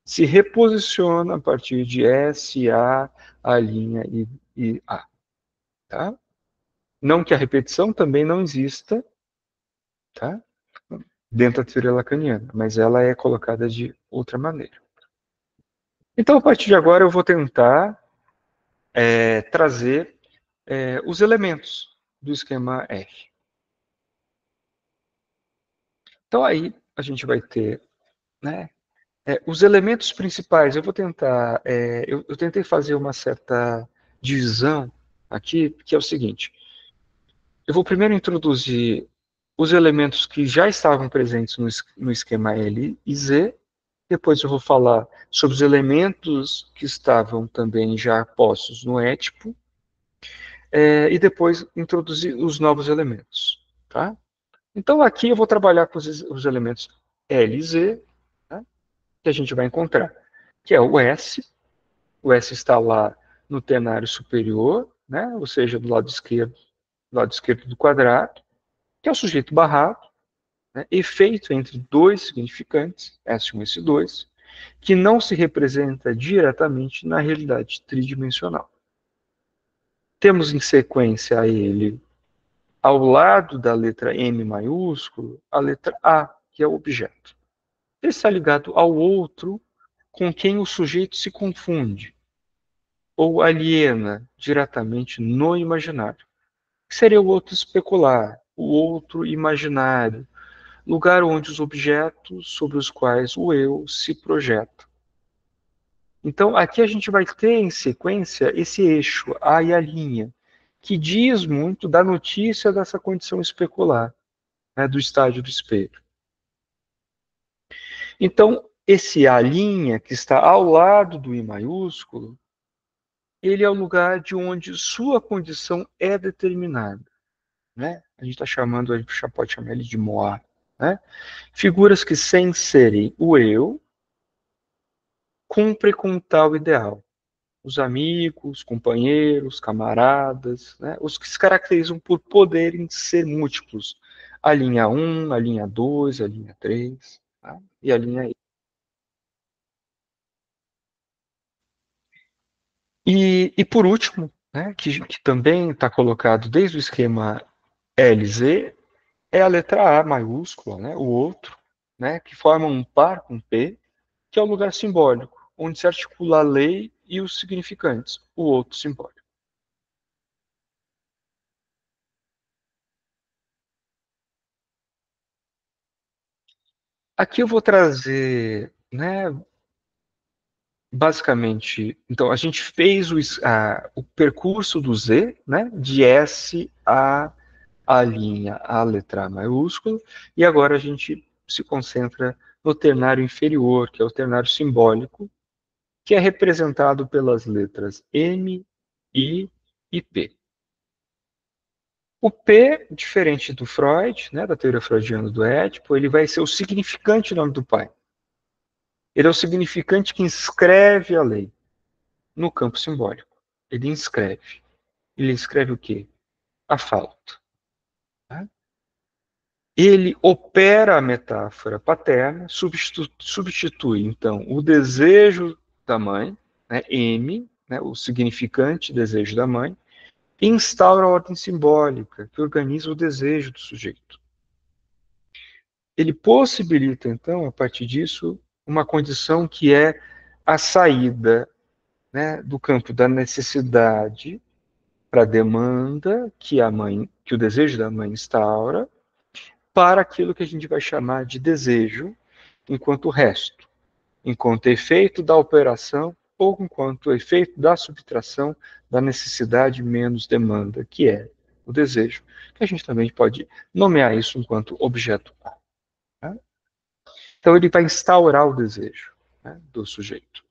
Se reposiciona a partir de S, A' e A. Tá? Não que a repetição também não exista, tá? Dentro da teoria lacaniana, mas ela é colocada de outra maneira. Então, a partir de agora, eu vou tentar trazer os elementos do esquema F. Então, aí a gente vai ter, né, os elementos principais. Eu vou tentar, eu tentei fazer uma certa divisão aqui, que é o seguinte: eu vou primeiro introduzir os elementos que já estavam presentes no esquema L e Z, depois eu vou falar sobre os elementos que estavam também já postos no étipo, e depois introduzir os novos elementos. Tá? Então aqui eu vou trabalhar com os elementos L e Z, tá? Que a gente vai encontrar, que é o S. O S está lá no tenário superior, né? Ou seja, do lado esquerdo do quadrado, que é o sujeito barrado, né? Efeito entre dois significantes, S1 e S2, que não se representa diretamente na realidade tridimensional. Temos em sequência a ele, ao lado da letra M maiúsculo, a letra A, que é o objeto. Ele está ligado ao outro com quem o sujeito se confunde, ou aliena diretamente no imaginário. Que seria o outro especular, o outro imaginário, lugar onde os objetos sobre os quais o eu se projeta. Então, aqui a gente vai ter em sequência esse eixo, A e a linha, que diz muito da notícia dessa condição especular, né, do estágio do espelho. Então, esse A', que está ao lado do I maiúsculo, ele é o lugar de onde sua condição é determinada. Né? A gente está chamando, a gente pode chamar ele de Moá. Né? Figuras que, sem serem o eu, cumprem com tal ideal. Os amigos, companheiros, camaradas, né? Os que se caracterizam por poderem ser múltiplos. A linha 1, a linha 2, a linha 3, tá? E a linha I. E por último, né, que também está colocado desde o esquema LZ, é a letra A maiúscula, né, o outro, né, que forma um par com P, que é o lugar simbólico, onde se articula a lei e os significantes, o outro simbólico. Aqui eu vou trazer, né, basicamente, então a gente fez o percurso do Z, né, de S a linha, a letra A maiúscula, e agora a gente se concentra no ternário inferior, que é o ternário simbólico, que é representado pelas letras M, I e P. O P, diferente do Freud, né, da teoria freudiana do Édipo, ele vai ser o significante nome do pai. Ele é o significante que inscreve a lei no campo simbólico. Ele inscreve. Ele inscreve o quê? A falta. Tá? Ele opera a metáfora paterna, substitui, então, o desejo da mãe, né, M, né, o significante desejo da mãe, e instaura a ordem simbólica, que organiza o desejo do sujeito. Ele possibilita, então, a partir disso, uma condição que é a saída, né, do campo da necessidade para a demanda que o desejo da mãe instaura, para aquilo que a gente vai chamar de desejo, enquanto resto, enquanto efeito da operação ou enquanto efeito da subtração da necessidade menos demanda, que é o desejo, que a gente também pode nomear isso enquanto objeto A. Tá? Então ele vai instaurar o desejo, né, do sujeito.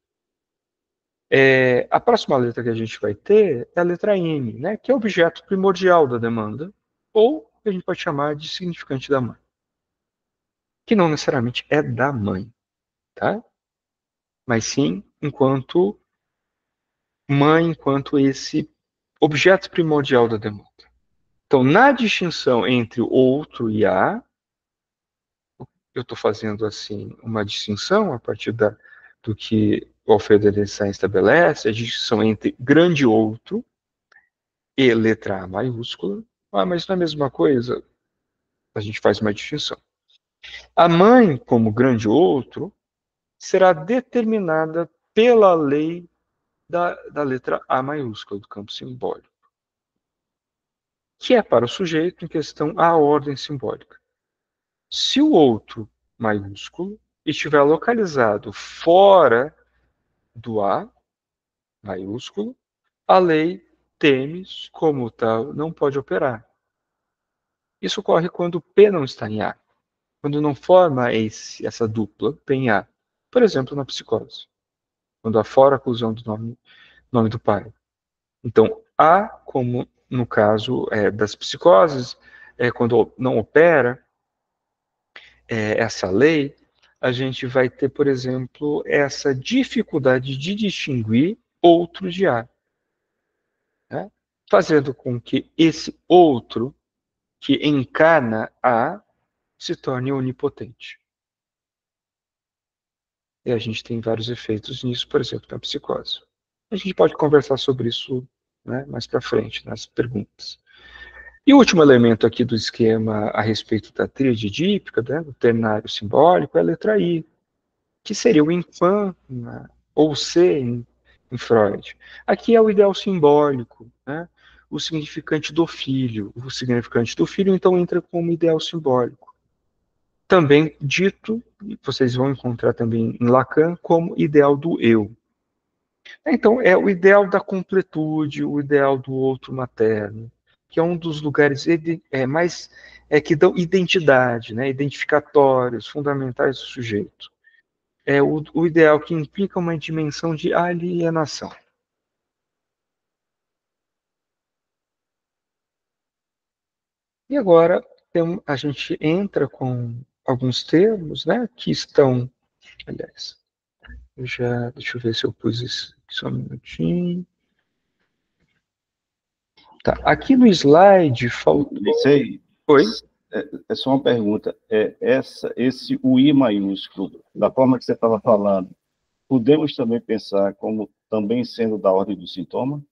A próxima letra que a gente vai ter é a letra N, né, que é o objeto primordial da demanda, ou que a gente pode chamar de significante da mãe, que não necessariamente é da mãe, tá? Mas sim enquanto mãe, enquanto esse objeto primordial da demanda. Então, na distinção entre o outro e a, eu estou fazendo assim uma distinção a partir do que o Alfredo Edenstein estabelece, a distinção entre grande outro e letra A maiúscula. Mas não é a mesma coisa? A gente faz uma distinção. A mãe, como grande outro, será determinada pela lei da letra A maiúscula, do campo simbólico, que é para o sujeito em questão a ordem simbólica. Se o outro maiúsculo estiver localizado fora do A maiúsculo, a lei temes, como tal, não pode operar. Isso ocorre quando P não está em A, quando não forma essa dupla P em A. Por exemplo, na psicose, quando há fora a oclusão do nome do pai. Então, A, como no caso das psicoses, quando não opera essa lei, a gente vai ter, por exemplo, essa dificuldade de distinguir outro de A, né? Fazendo com que esse outro que encarna A se torne onipotente. E a gente tem vários efeitos nisso, por exemplo, na psicose. A gente pode conversar sobre isso, né, mais para frente, nas perguntas. E o último elemento aqui do esquema a respeito da tríade edípica, né, do ternário simbólico, é a letra I, que seria o infam, né, ou C em Freud. Aqui é o ideal simbólico, né, o significante do filho. O significante do filho, então, entra como ideal simbólico. Também dito, vocês vão encontrar também em Lacan, como ideal do eu. Então, é o ideal da completude, o ideal do outro materno, que é um dos lugares mais que dão identidade, né, identificatórios, fundamentais do sujeito. É o ideal que implica uma dimensão de alienação. E agora a gente entra com alguns termos, né, que estão, aliás, deixa eu ver se eu pus isso aqui só um minutinho. Tá, aqui no slide faltou. Oi? É só uma pergunta. Esse o I maiúsculo, da forma que você estava falando, podemos também pensar como também sendo da ordem do sintoma?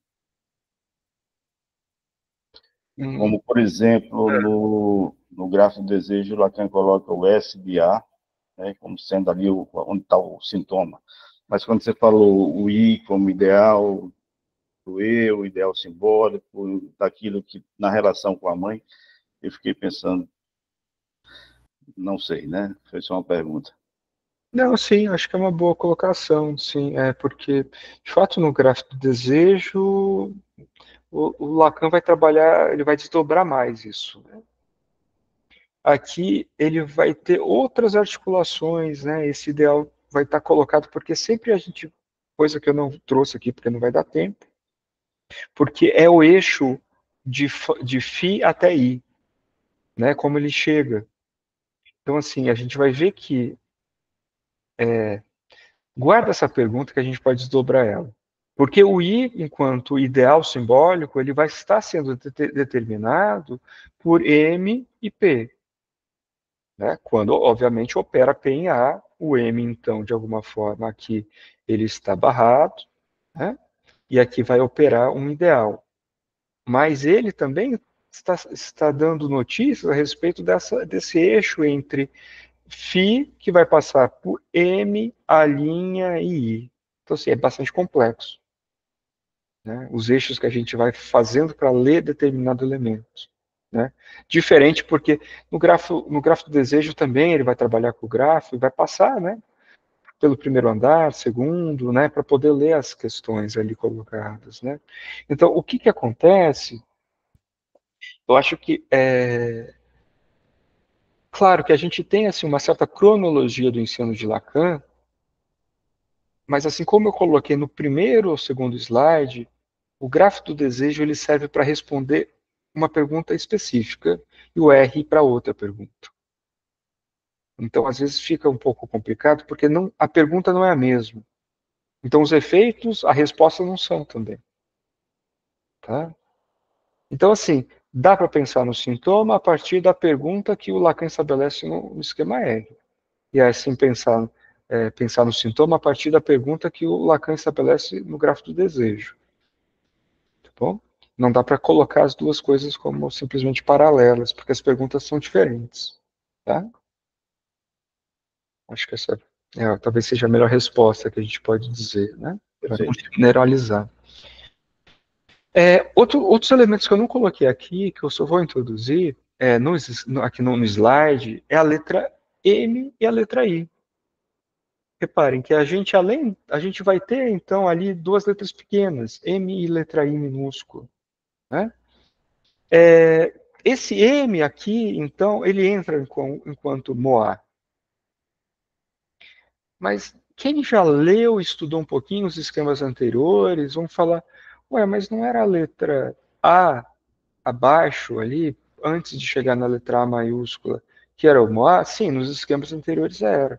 Como, por exemplo, no gráfico do desejo, Lacan coloca o S de A, né, como sendo ali onde está o sintoma. Mas quando você falou o I como ideal do eu, ideal simbólico, daquilo que, na relação com a mãe, eu fiquei pensando, não sei, né? Foi só uma pergunta. Não, sim, acho que é uma boa colocação, sim, porque, de fato, no gráfico do desejo, o Lacan vai trabalhar, ele vai desdobrar mais isso, né? Aqui ele vai ter outras articulações, né? Esse ideal vai estar colocado, porque sempre a gente, coisa que eu não trouxe aqui, porque não vai dar tempo, porque é o eixo de Φ até I, né? Como ele chega. Então, assim, a gente vai ver que guarda essa pergunta que a gente pode desdobrar ela. Porque o I, enquanto ideal simbólico, ele vai estar sendo determinado por M e P. Né? Quando, obviamente, opera P em A, o M, então, de alguma forma, aqui ele está barrado, né? E aqui vai operar um ideal. Mas ele também está dando notícias a respeito desse eixo entre Φ, que vai passar por M, A' e I. Então, assim, é bastante complexo. Né? Os eixos que a gente vai fazendo para ler determinado elemento. Né? Diferente porque no grafo do desejo também ele vai trabalhar com o grafo e vai passar, né, pelo primeiro andar, segundo, né, para poder ler as questões ali colocadas. Né? Então, o que acontece? Eu acho que claro que a gente tem assim uma certa cronologia do ensino de Lacan, mas assim como eu coloquei no primeiro ou segundo slide, o gráfico do desejo ele serve para responder uma pergunta específica e o R para outra pergunta. Então, às vezes fica um pouco complicado porque a pergunta não é a mesma. Então, os efeitos, a resposta não são também. Tá? Então, assim, dá para pensar no sintoma a partir da pergunta que o Lacan estabelece no esquema R. E assim pensar no sintoma a partir da pergunta que o Lacan estabelece no gráfico do desejo. Tá bom? Não dá para colocar as duas coisas como simplesmente paralelas, porque as perguntas são diferentes. Tá? Acho que essa talvez seja a melhor resposta que a gente pode dizer, né? Para não generalizar. Outros elementos que eu não coloquei aqui, que eu só vou introduzir, aqui no slide, é a letra M e a letra I. Reparem que a gente vai ter, então, ali duas letras pequenas, M e letra I minúscula. Né? Esse M aqui, então, ele entra enquanto Moá. Mas quem já leu, estudou um pouquinho os esquemas anteriores, vão falar, ué, mas não era a letra A abaixo ali, antes de chegar na letra A maiúscula, que era o Moá? Sim, nos esquemas anteriores era.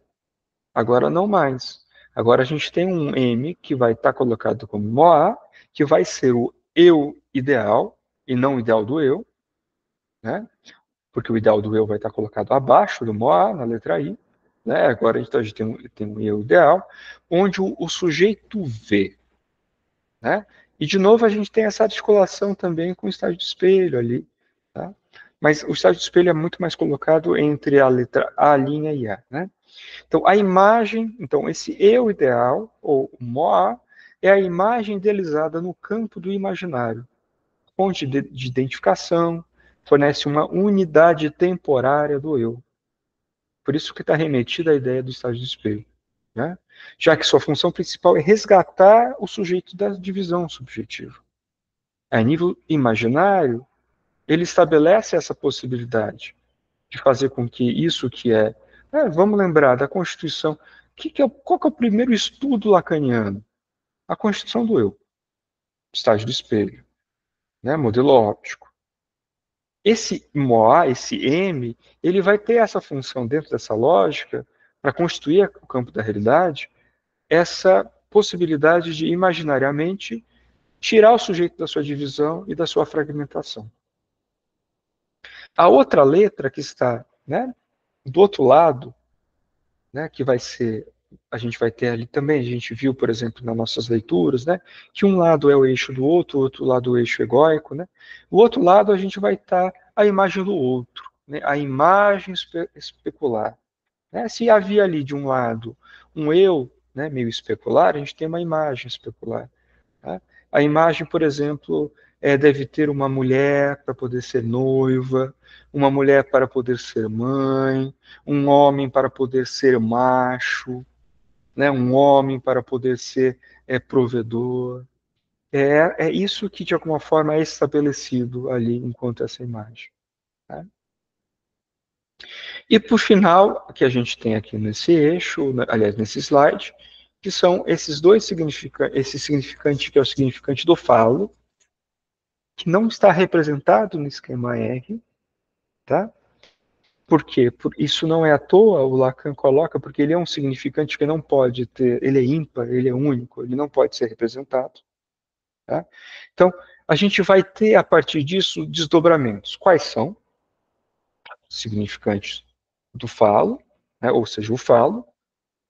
Agora não mais. Agora a gente tem um M que vai estar colocado como Moá, que vai ser o eu ideal, e não o ideal do eu, né? Porque o ideal do eu vai estar colocado abaixo do Moá, na letra I. né? Agora a gente tem um eu ideal, onde o sujeito vê, né? E, de novo, a gente tem essa articulação também com o estágio de espelho ali, tá? Mas o estágio de espelho é muito mais colocado entre a letra A' e A, né? Então, a imagem, então, esse eu ideal, ou moa, é a imagem idealizada no campo do imaginário, fonte de identificação, fornece uma unidade temporária do eu. Por isso que está remetida à ideia do estágio de espelho, né? Já que sua função principal é resgatar o sujeito da divisão subjetiva. A nível imaginário, ele estabelece essa possibilidade de fazer com que isso que vamos lembrar da Constituição, qual que é o primeiro estudo lacaniano? A Constituição do eu, estágio do espelho, né? Modelo óptico. Esse MOA, esse M, ele vai ter essa função dentro dessa lógica, para constituir o campo da realidade, essa possibilidade de, imaginariamente, tirar o sujeito da sua divisão e da sua fragmentação. A outra letra que está, né, do outro lado, né, que vai ser, a gente vai ter ali também, a gente viu, por exemplo, nas nossas leituras, né, que um lado é o eixo do outro, o outro lado é o eixo egóico, né, o outro lado a gente vai estar a imagem do outro, né, a imagem especular. Né? Se havia ali de um lado um eu, né, meio especular, a gente tem uma imagem especular. Tá? A imagem, por exemplo, deve ter uma mulher para poder ser noiva, uma mulher para poder ser mãe, um homem para poder ser macho, né, um homem para poder ser provedor. É isso que, de alguma forma, é estabelecido ali enquanto essa imagem. Tá? E, por final, que a gente tem aqui nesse eixo, aliás, nesse slide, que são esses dois significantes, esse significante que é o significante do falo, que não está representado no esquema R, tá? Por quê? Isso não é à toa, o Lacan coloca, porque ele é um significante que não pode ter, ele é ímpar, ele é único, ele não pode ser representado. Tá? Então, a gente vai ter, a partir disso, desdobramentos. Quais são? Significantes do falo, né? Ou seja, o falo,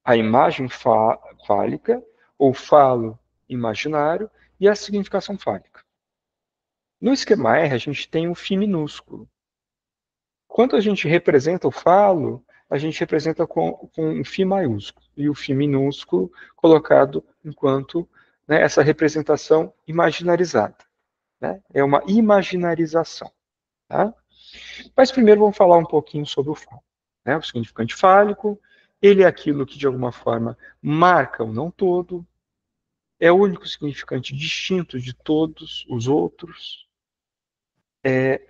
a imagem fálica, ou falo imaginário, e a significação fálica. No esquema R, a gente tem um φ minúsculo. Quando a gente representa o falo, a gente representa com um φ maiúsculo, e o φ minúsculo colocado enquanto, né, essa representação imaginarizada. Né? É uma imaginarização. Tá? Mas primeiro vamos falar um pouquinho sobre o falo. Né? O significante fálico, ele é aquilo que de alguma forma marca o não todo, é o único significante distinto de todos os outros.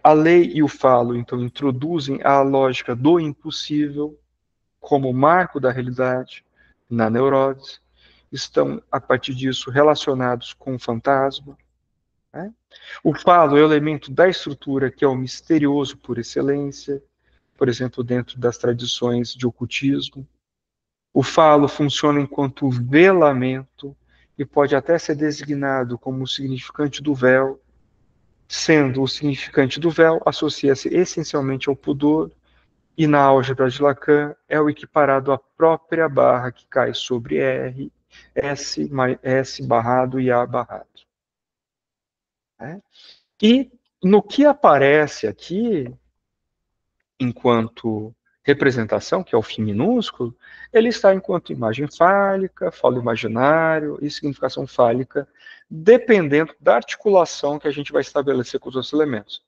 A lei e o falo, então, introduzem a lógica do impossível como marco da realidade na neurose, estão, a partir disso, relacionados com o fantasma. Né? O falo é o elemento da estrutura que é o misterioso por excelência, por exemplo, dentro das tradições de ocultismo. O falo funciona enquanto velamento e pode até ser designado como o significante do véu, sendo o significante do véu associa-se essencialmente ao pudor e na álgebra de Lacan é o equiparado à própria barra que cai sobre R, S barrado e A barrado. Né? E no que aparece aqui, enquanto representação, que é o φ minúsculo, ele está enquanto imagem fálica, falo imaginário e significação fálica, dependendo da articulação que a gente vai estabelecer com os outros elementos.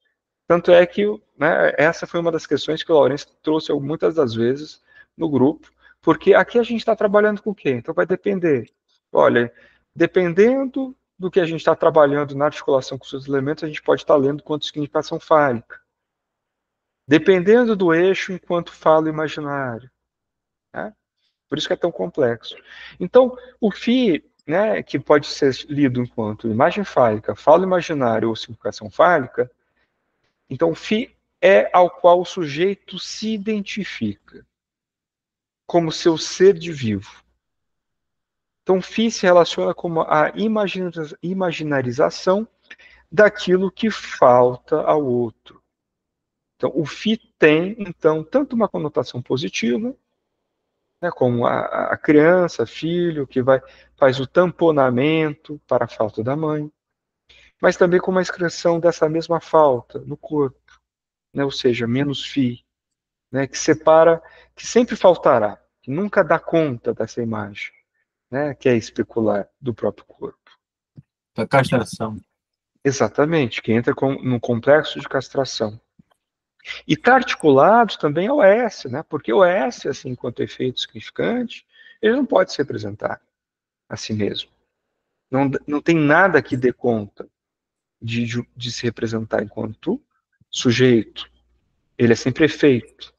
Tanto é que, né, essa foi uma das questões que o Laurence trouxe muitas das vezes no grupo, porque aqui a gente está trabalhando com o quê? Então vai depender. Olha, dependendo do que a gente está trabalhando na articulação com os seus elementos, a gente pode estar lendo quanto significação fálica. Dependendo do eixo, enquanto falo imaginário. Né? Por isso que é tão complexo. Então, o φ, né, que pode ser lido enquanto imagem fálica, falo imaginário ou significação fálica, então o φ é ao qual o sujeito se identifica como seu ser de vivo. Então, φ se relaciona com a imaginarização daquilo que falta ao outro. Então, o φ tem, então, tanto uma conotação positiva, né, como a criança, filho, que faz o tamponamento para a falta da mãe, mas também como a excreção dessa mesma falta no corpo, né, ou seja, menos fi, né, que separa, que sempre faltará, que nunca dá conta dessa imagem, né, que é especular do próprio corpo. A castração. Exatamente, que entra no complexo de castração. E está articulado também ao S, né, porque o S, assim, enquanto efeito significante, ele não pode se representar a si mesmo. Não tem nada que dê conta de se representar enquanto sujeito. Ele é sempre efeito,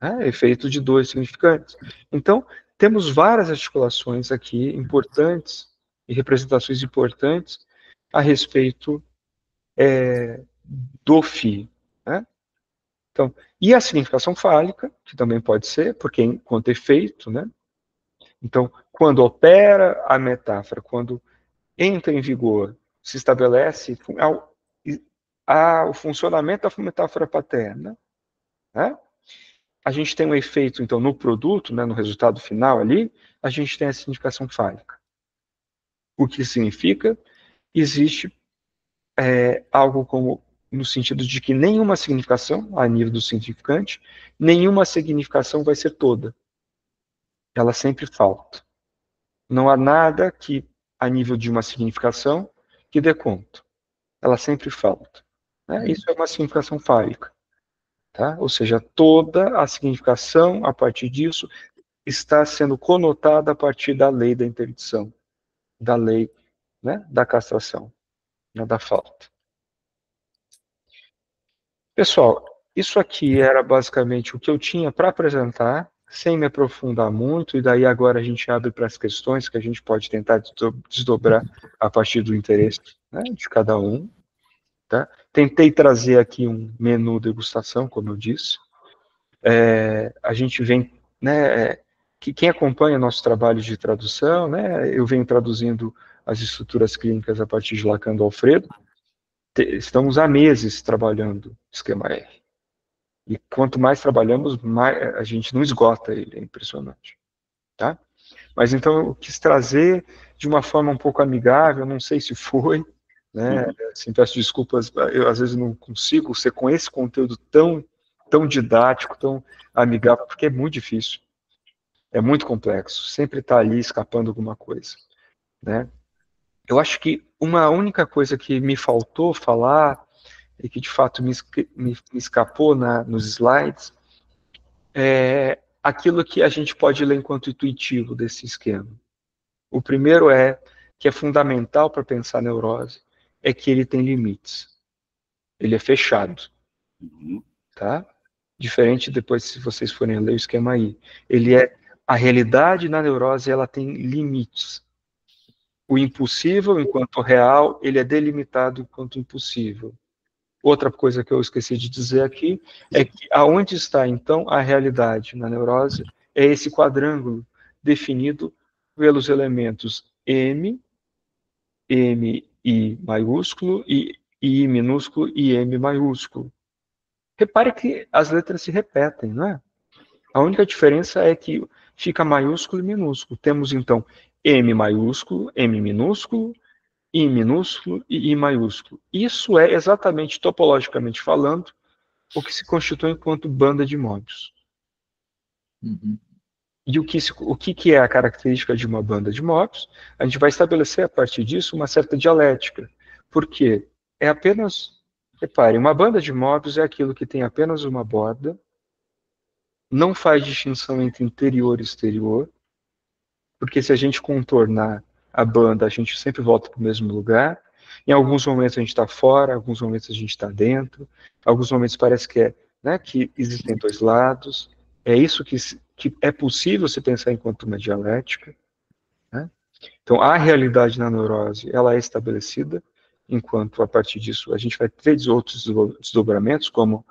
né? Efeito de dois significantes. Então, temos várias articulações aqui importantes e representações importantes a respeito do fi, né? Então, e a significação fálica, que também pode ser, porque enquanto efeito, né? Então, quando opera a metáfora, quando entra em vigor, se estabelece o funcionamento da metáfora paterna, né? A gente tem um efeito, então, no produto, né, no resultado final ali, a gente tem a significação fálica. O que significa? Existe algo como, no sentido de que nenhuma significação, a nível do significante, nenhuma significação vai ser toda. Ela sempre falta. Não há nada que, a nível de uma significação, que dê conta. Ela sempre falta. Né? Isso é uma significação fálica. Tá? Ou seja, toda a significação, a partir disso, está sendo conotada a partir da lei da interdição, da lei, né, da castração, né, da falta. Pessoal, isso aqui era basicamente o que eu tinha para apresentar, sem me aprofundar muito, e daí agora a gente abre para as questões que a gente pode tentar desdobrar a partir do interesse, né, de cada um. Tá? Tentei trazer aqui um menu degustação, como eu disse. A gente vem, né, quem acompanha nosso trabalho de tradução, né, eu venho traduzindo as estruturas clínicas a partir de Lacan do Alfredo. Estamos há meses trabalhando esquema R. E quanto mais trabalhamos, mais a gente não esgota ele, é impressionante. Tá? Mas então eu quis trazer de uma forma um pouco amigável, não sei se foi, né? Assim, peço desculpas, eu às vezes não consigo ser com esse conteúdo tão didático, tão amigável, porque é muito difícil, é muito complexo, sempre está ali escapando alguma coisa, né? Eu acho que uma única coisa que me faltou falar e que de fato me escapou nos slides é aquilo que a gente pode ler enquanto intuitivo desse esquema. O primeiro que é fundamental para pensar a neurose, é que ele tem limites. Ele é fechado. Tá? Diferente depois, se vocês forem ler o esquema aí. A realidade na neurose, ela tem limites. O impossível, enquanto real, ele é delimitado enquanto impossível. Outra coisa que eu esqueci de dizer aqui é que aonde está, então, a realidade na neurose é esse quadrângulo definido pelos elementos M, I maiúsculo, I minúsculo e M maiúsculo. Repare que as letras se repetem, não é? A única diferença é que fica maiúsculo e minúsculo. Temos, então, M maiúsculo, M minúsculo, I minúsculo e I maiúsculo. Isso é, exatamente, topologicamente falando, o que se constitui enquanto banda de Möbius. E o que é a característica de uma banda de Möbius? A gente vai estabelecer, a partir disso, uma certa dialética. Por quê? É apenas... Repare, uma banda de Möbius é aquilo que tem apenas uma borda, não faz distinção entre interior e exterior, porque se a gente contornar a banda, a gente sempre volta para o mesmo lugar. Em alguns momentos a gente está fora, em alguns momentos a gente está dentro, em alguns momentos parece que existem dois lados. É isso que é possível se pensar enquanto uma dialética. Né? Então, a realidade na neurose, ela é estabelecida, enquanto, a partir disso, a gente vai ter outros desdobramentos, como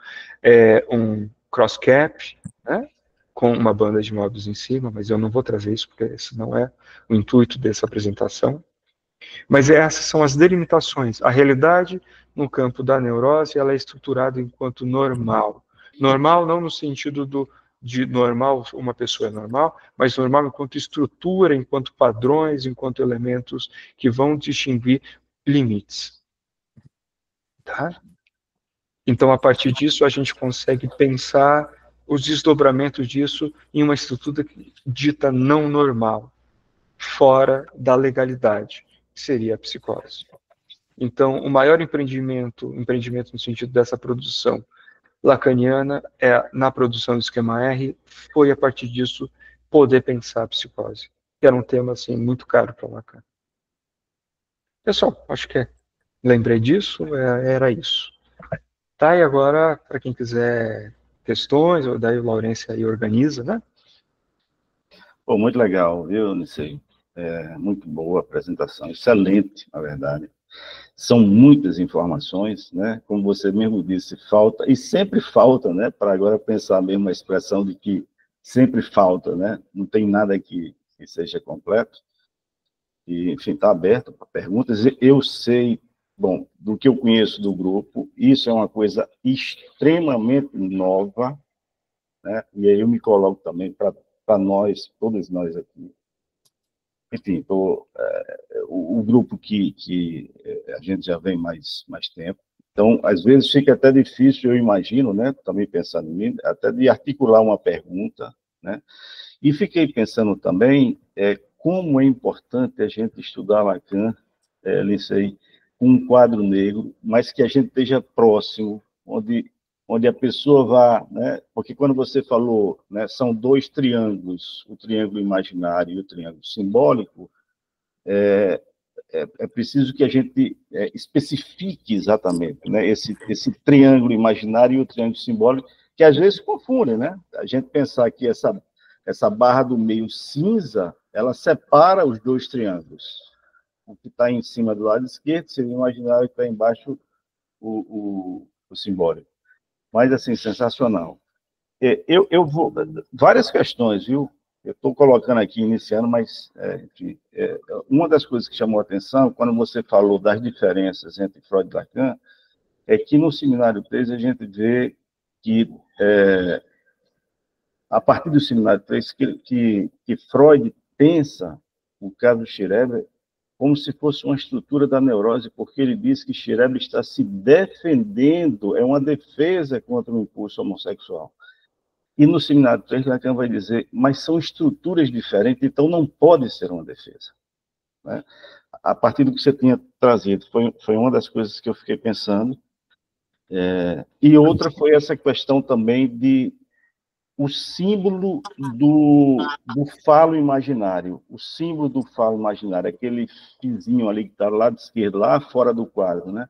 um cross-cap, né? Com uma banda de Möbius em cima, mas eu não vou trazer isso, porque esse não é o intuito dessa apresentação. Mas essas são as delimitações. A realidade, no campo da neurose, ela é estruturada enquanto normal. Normal não no sentido de normal, uma pessoa é normal, mas normal enquanto estrutura, enquanto padrões, enquanto elementos que vão distinguir limites. Tá? Então, a partir disso, a gente consegue pensar os desdobramentos disso em uma estrutura dita não normal, fora da legalidade, que seria a psicose. Então, o maior empreendimento no sentido dessa produção lacaniana, na produção do esquema R, foi a partir disso poder pensar a psicose, que era um tema assim, muito caro para Lacan. Pessoal, acho que lembrei disso, era isso. Tá, e agora, para quem quiser questões, daí o Laurêncio aí organiza, né? Pô, muito legal, viu, Nicei? Muito boa a apresentação, excelente, na verdade. São muitas informações, né? Como você mesmo disse, falta, e sempre falta, né? Para agora pensar mesmo a expressão de que sempre falta, né? Não tem nada que seja completo. E, enfim, está aberto para perguntas. Eu sei, bom, do que eu conheço do grupo, isso é uma coisa extremamente nova, né? E aí eu me coloco também para nós, todos nós aqui. Enfim, o grupo que a gente já vem mais tempo. Então, às vezes fica até difícil, eu imagino, né, também pensando em mim, até de articular uma pergunta, né? E fiquei pensando também como é importante a gente estudar Lacan, Lindsay, com um quadro negro, mas que a gente esteja próximo, onde a pessoa vá, né? Porque quando você falou, né, são dois triângulos, o triângulo imaginário e o triângulo simbólico, é preciso que a gente especifique exatamente, né, esse triângulo imaginário e o triângulo simbólico, que às vezes confundem, né? A gente pensar que essa barra do meio cinza, ela separa os dois triângulos. O que está em cima do lado esquerdo seria o imaginário, e está embaixo o simbólico. Mas, assim, sensacional. Eu vou... Várias questões, viu? Eu estou colocando aqui, iniciando, mas, enfim, uma das coisas que chamou a atenção, quando você falou das diferenças entre Freud e Lacan, é que no Seminário 3 a gente vê que, a partir do Seminário 3, que Freud pensa o caso do Schreber como se fosse uma estrutura da neurose, porque ele diz que Schreber está se defendendo, é uma defesa contra o impulso homossexual. E no Seminário 3, Lacan vai dizer, mas são estruturas diferentes, então não pode ser uma defesa. Né? A partir do que você tinha trazido, foi uma das coisas que eu fiquei pensando. E outra foi essa questão também de o símbolo do falo imaginário. O símbolo do falo imaginário, aquele fizinho ali que está do lado esquerdo, lá fora do quadro, né?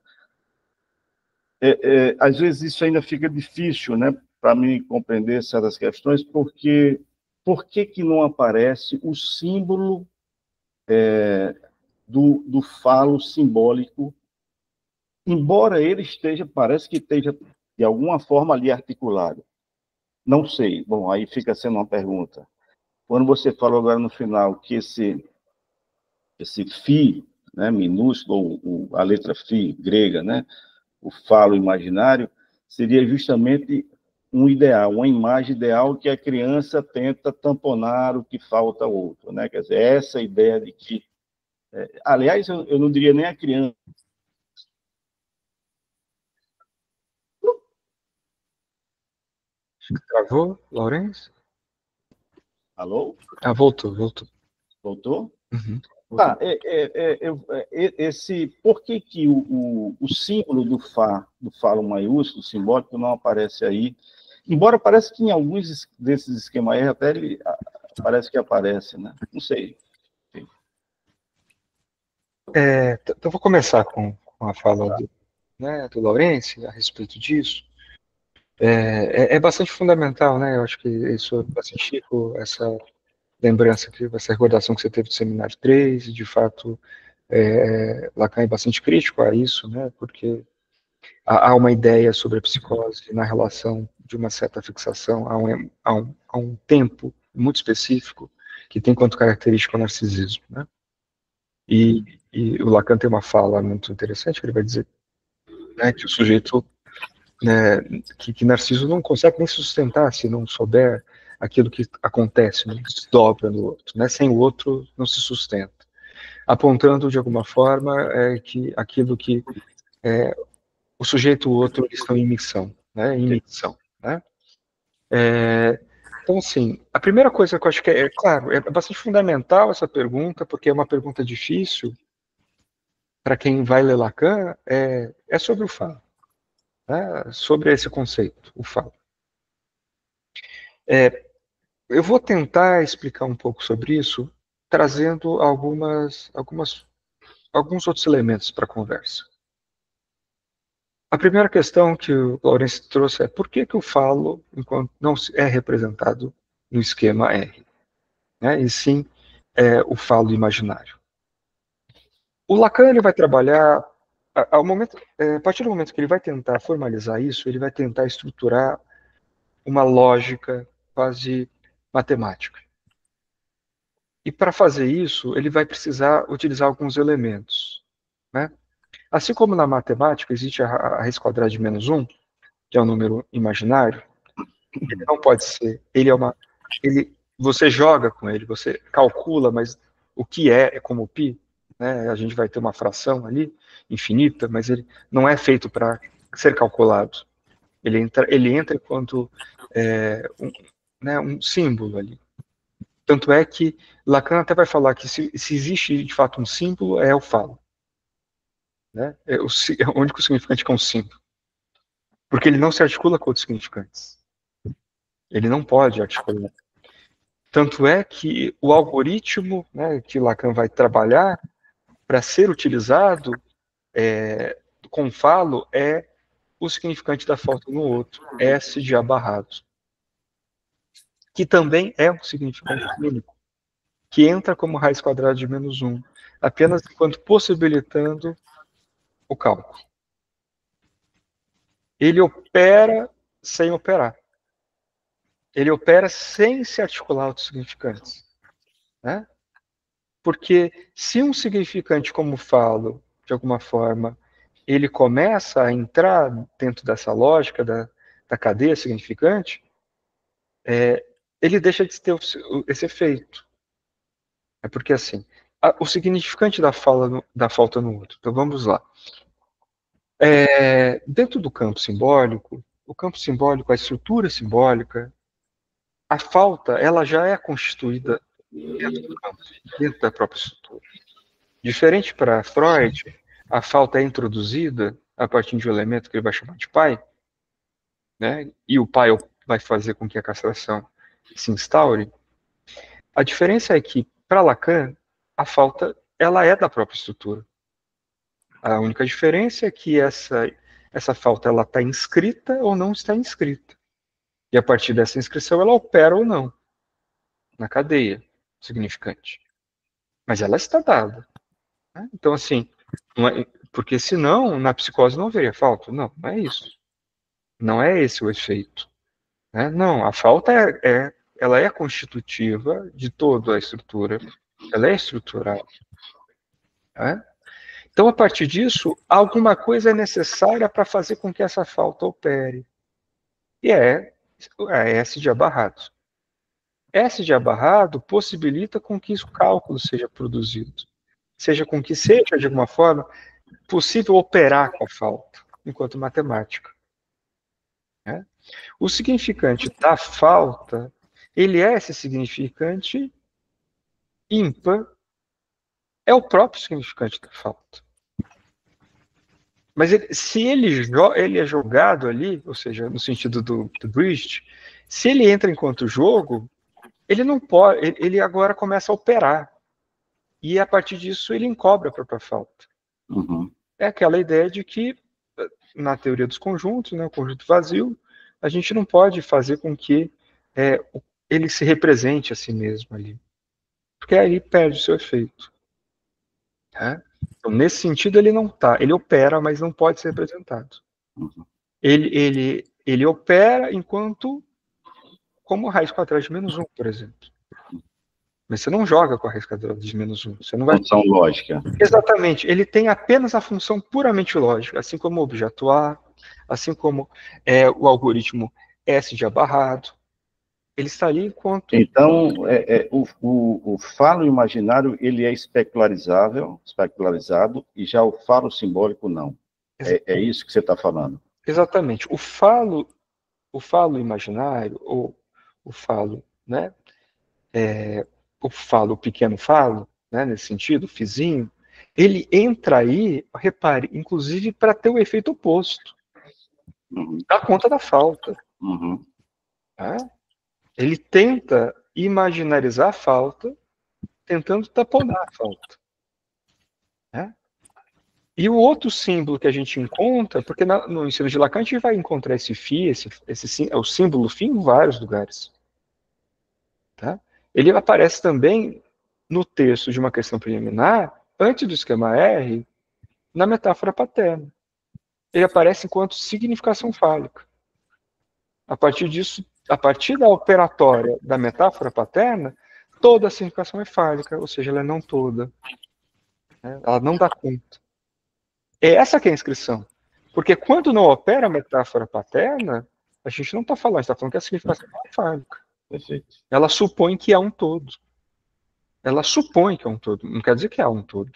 Às vezes isso ainda fica difícil, né, para mim compreender certas questões, porque por que não aparece o símbolo do falo simbólico, embora ele parece que esteja de alguma forma ali articulado. Não sei. Bom, aí fica sendo uma pergunta. Quando você falou agora no final que esse φ, né, minúsculo, a letra φ grega, né, o falo imaginário, seria justamente um ideal, uma imagem ideal que a criança tenta tamponar o que falta ao outro, né? Quer dizer, essa ideia de que... aliás, eu não diria nem a criança. Travou, Laurêncio? Alô? Voltou. Voltou? Uhum. Tá, por que o símbolo do falo maiúsculo, simbólico, não aparece aí? Embora pareça que em alguns desses esquemas R até ele parece que aparece, né? Não sei. Então vou começar com a fala do Laurêncio a respeito disso. É bastante fundamental, né? Eu acho que isso é bastante rico, essa lembrança, essa recordação que você teve do Seminário 3, de fato, Lacan é bastante crítico a isso, né? Porque há uma ideia sobre a psicose na relação de uma certa fixação a um tempo muito específico que tem quanto característica o narcisismo, né? E o Lacan tem uma fala muito interessante, que ele vai dizer, né, que o sujeito, né, que Narciso não consegue nem sustentar se não souber aquilo que acontece, né, desdobra no outro, né, sem o outro não se sustenta, apontando de alguma forma que aquilo que o sujeito e o outro estão em missão, né, em missão, né? Então, assim, a primeira coisa que eu acho que claro, é bastante fundamental essa pergunta, porque é uma pergunta difícil para quem vai ler Lacan, é sobre o falo, né, sobre esse conceito, o falo. Eu vou tentar explicar um pouco sobre isso, trazendo alguns outros elementos para a conversa. A primeira questão que o Laurence trouxe é por que o falo enquanto não é representado no esquema R, né, e sim o falo imaginário. O Lacan ele vai trabalhar, a partir do momento que ele vai tentar formalizar isso, ele vai tentar estruturar uma lógica quase matemática. E para fazer isso, ele vai precisar utilizar alguns elementos, né? Assim como na matemática existe a raiz quadrada de menos 1, que é um número imaginário, ele não pode ser, você joga com ele, você calcula, mas o que é como π, né? A gente vai ter uma fração ali, infinita, mas ele não é feito para ser calculado. Ele entra enquanto um símbolo ali. Tanto é que Lacan até vai falar que se existe de fato um símbolo, é o falo. Né? É o único significante que é um símbolo. Porque ele não se articula com outros significantes. Ele não pode articular. Tanto é que o algoritmo, né, que Lacan vai trabalhar para ser utilizado com falo é o significante da falta no outro, S de abarrado. Que também é um significante clínico, que entra como raiz quadrada de menos 1, apenas enquanto possibilitando o cálculo. Ele opera sem operar. Ele opera sem se articular outros significantes. Né? Porque se um significante, como falo, de alguma forma, ele começa a entrar dentro dessa lógica da cadeia significante, ele deixa de ter esse efeito. É porque, assim, o significante da falta no outro. Então, vamos lá. Dentro do campo simbólico, a estrutura simbólica, a falta, ela já é constituída dentro do campo, dentro da própria estrutura. Diferente para Freud, a falta é introduzida a partir de um elemento que ele vai chamar de pai, né? E o pai vai fazer com que a castração se instaure. A diferença é que, para Lacan, a falta ela é da própria estrutura. A única diferença é que essa falta ela está inscrita ou não está inscrita. E a partir dessa inscrição ela opera ou não na cadeia significante. Mas ela está dada. Né? Então, assim, porque senão na psicose não haveria falta. Não, não é isso. Não é esse o efeito. Né? Não, a falta ela é constitutiva de toda a estrutura. Ela é estrutural. Né? Então, a partir disso, alguma coisa é necessária para fazer com que essa falta opere. E é a S de abarrado. S de abarrado possibilita com que o cálculo seja produzido. Seja com que seja, de alguma forma, possível operar com a falta, enquanto matemática. Né? O significante da falta, ele é esse significante ímpar, é o próprio significante da falta. Mas se ele é jogado ali, ou seja, no sentido do Brecht, se ele entra enquanto jogo, ele não pode, ele agora começa a operar. E a partir disso ele encobre a própria falta. Uhum. É aquela ideia de que, na teoria dos conjuntos, né, o conjunto vazio, a gente não pode fazer com que ele se represente a si mesmo ali. Porque aí perde o seu efeito. Né? Então, nesse sentido, ele não está. Ele opera, mas não pode ser representado. Uhum. Ele opera enquanto como raiz quadrada de menos 1, por exemplo. Mas você não joga com a raiz quadrada de menos 1. Você não vai... Função lógica. Exatamente. Ele tem apenas a função puramente lógica, assim como o objeto A, assim como o algoritmo S de abarrado. Ele está ali enquanto... Então, o falo imaginário, ele é especularizado, e já o falo simbólico, não. É isso que você está falando. Exatamente. O falo imaginário, ou o falo, né? O pequeno falo, né? Nesse sentido, o fizinho, ele entra aí, repare, inclusive para ter o efeito oposto. Dá conta da falta. Tá? Ele tenta imaginarizar a falta, tentando taponar a falta. Né? E o outro símbolo que a gente encontra, porque no ensino de Lacan a gente vai encontrar esse φ, o símbolo φ em vários lugares. Tá? Ele aparece também no texto de uma questão preliminar, antes do esquema R, na metáfora paterna. Ele aparece enquanto significação fálica. A partir disso, a partir da operatória da metáfora paterna, toda a significação é fálica, ou seja, ela é não toda. Né? Ela não dá conta. É essa que é a inscrição. Porque quando não opera a metáfora paterna, a gente não está falando, a gente está falando que a significação é fálica. Perfeito. Ela supõe que há um todo. Ela supõe que é um todo. Não quer dizer que há um todo.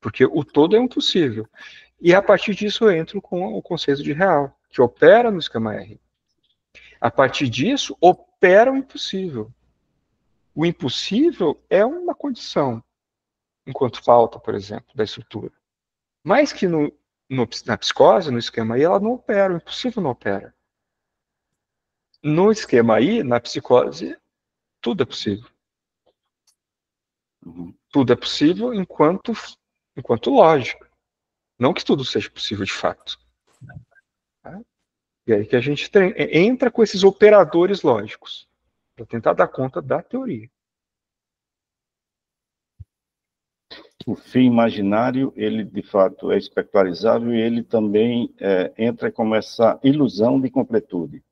Porque o todo é impossível. E a partir disso eu entro com o conceito de real, que opera no esquema R. A partir disso, opera o impossível. O impossível é uma condição, enquanto falta, por exemplo, da estrutura. Mas que na psicose, no esquema I, ela não opera, o impossível não opera. No esquema I, na psicose, tudo é possível. Tudo é possível enquanto lógica. Não que tudo seja possível de fato. Tá? E aí que a gente entra com esses operadores lógicos, para tentar dar conta da teoria. O fim imaginário, ele de fato é especularizável e ele também entra como essa ilusão de completude.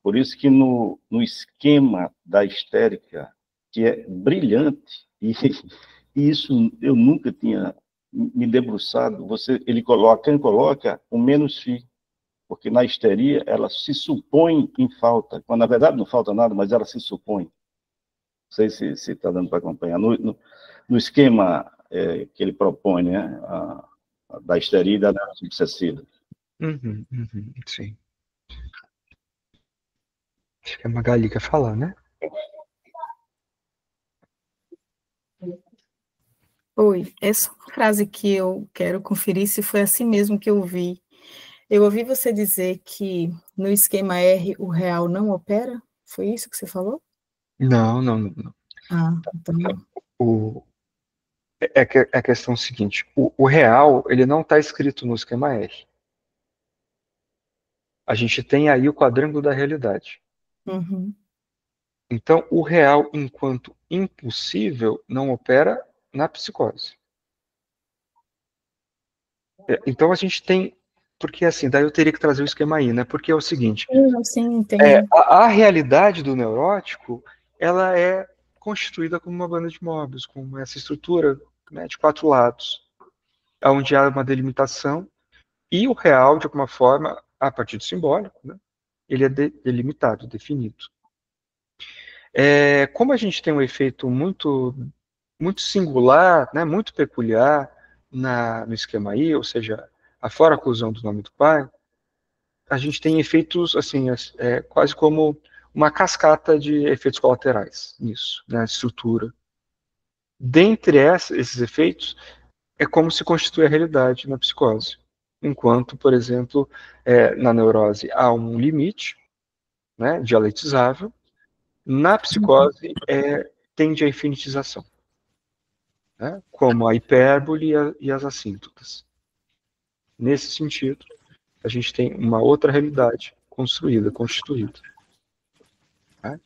Por isso que no esquema da histérica, que é brilhante, e isso eu nunca tinha me debruçado, quem coloca o menos fim, porque na histeria ela se supõe em falta, quando na verdade não falta nada, mas ela se supõe. Não sei se está dando para acompanhar. No esquema que ele propõe, né, da histeria e da narrativa obsessiva. Sim. Acho que a Magali quer falar, né? Oi, essa frase que eu quero conferir se foi assim mesmo que eu ouvi. Eu ouvi você dizer que no esquema R o real não opera? Foi isso que você falou? Não. Ah, então... É a questão seguinte, o real, ele não está escrito no esquema R. A gente tem aí o quadrângulo da realidade. Então, o real, enquanto impossível, não opera na psicose. Então, a gente tem... Porque, assim, daí eu teria que trazer o esquema aí, né? Porque é o seguinte... Sim, entendi. A realidade do neurótico, ela é constituída como uma banda de Möbius, com essa estrutura, né, de 4 lados, onde há uma delimitação, e o real, de alguma forma, a partir do simbólico, né, ele é delimitado, definido. Como a gente tem um efeito muito singular, né, muito peculiar no esquema I, ou seja, a fora-oclusão do nome do pai, a gente tem efeitos, assim, quase como uma cascata de efeitos colaterais nisso, na estrutura. Dentre esses efeitos, é como se constitui a realidade na psicose. Enquanto, por exemplo, na neurose há um limite, né, dialetizável, na psicose tende à infinitização, né, como a hipérbole e as assíntotas. Nesse sentido, a gente tem uma outra realidade constituída. Tá?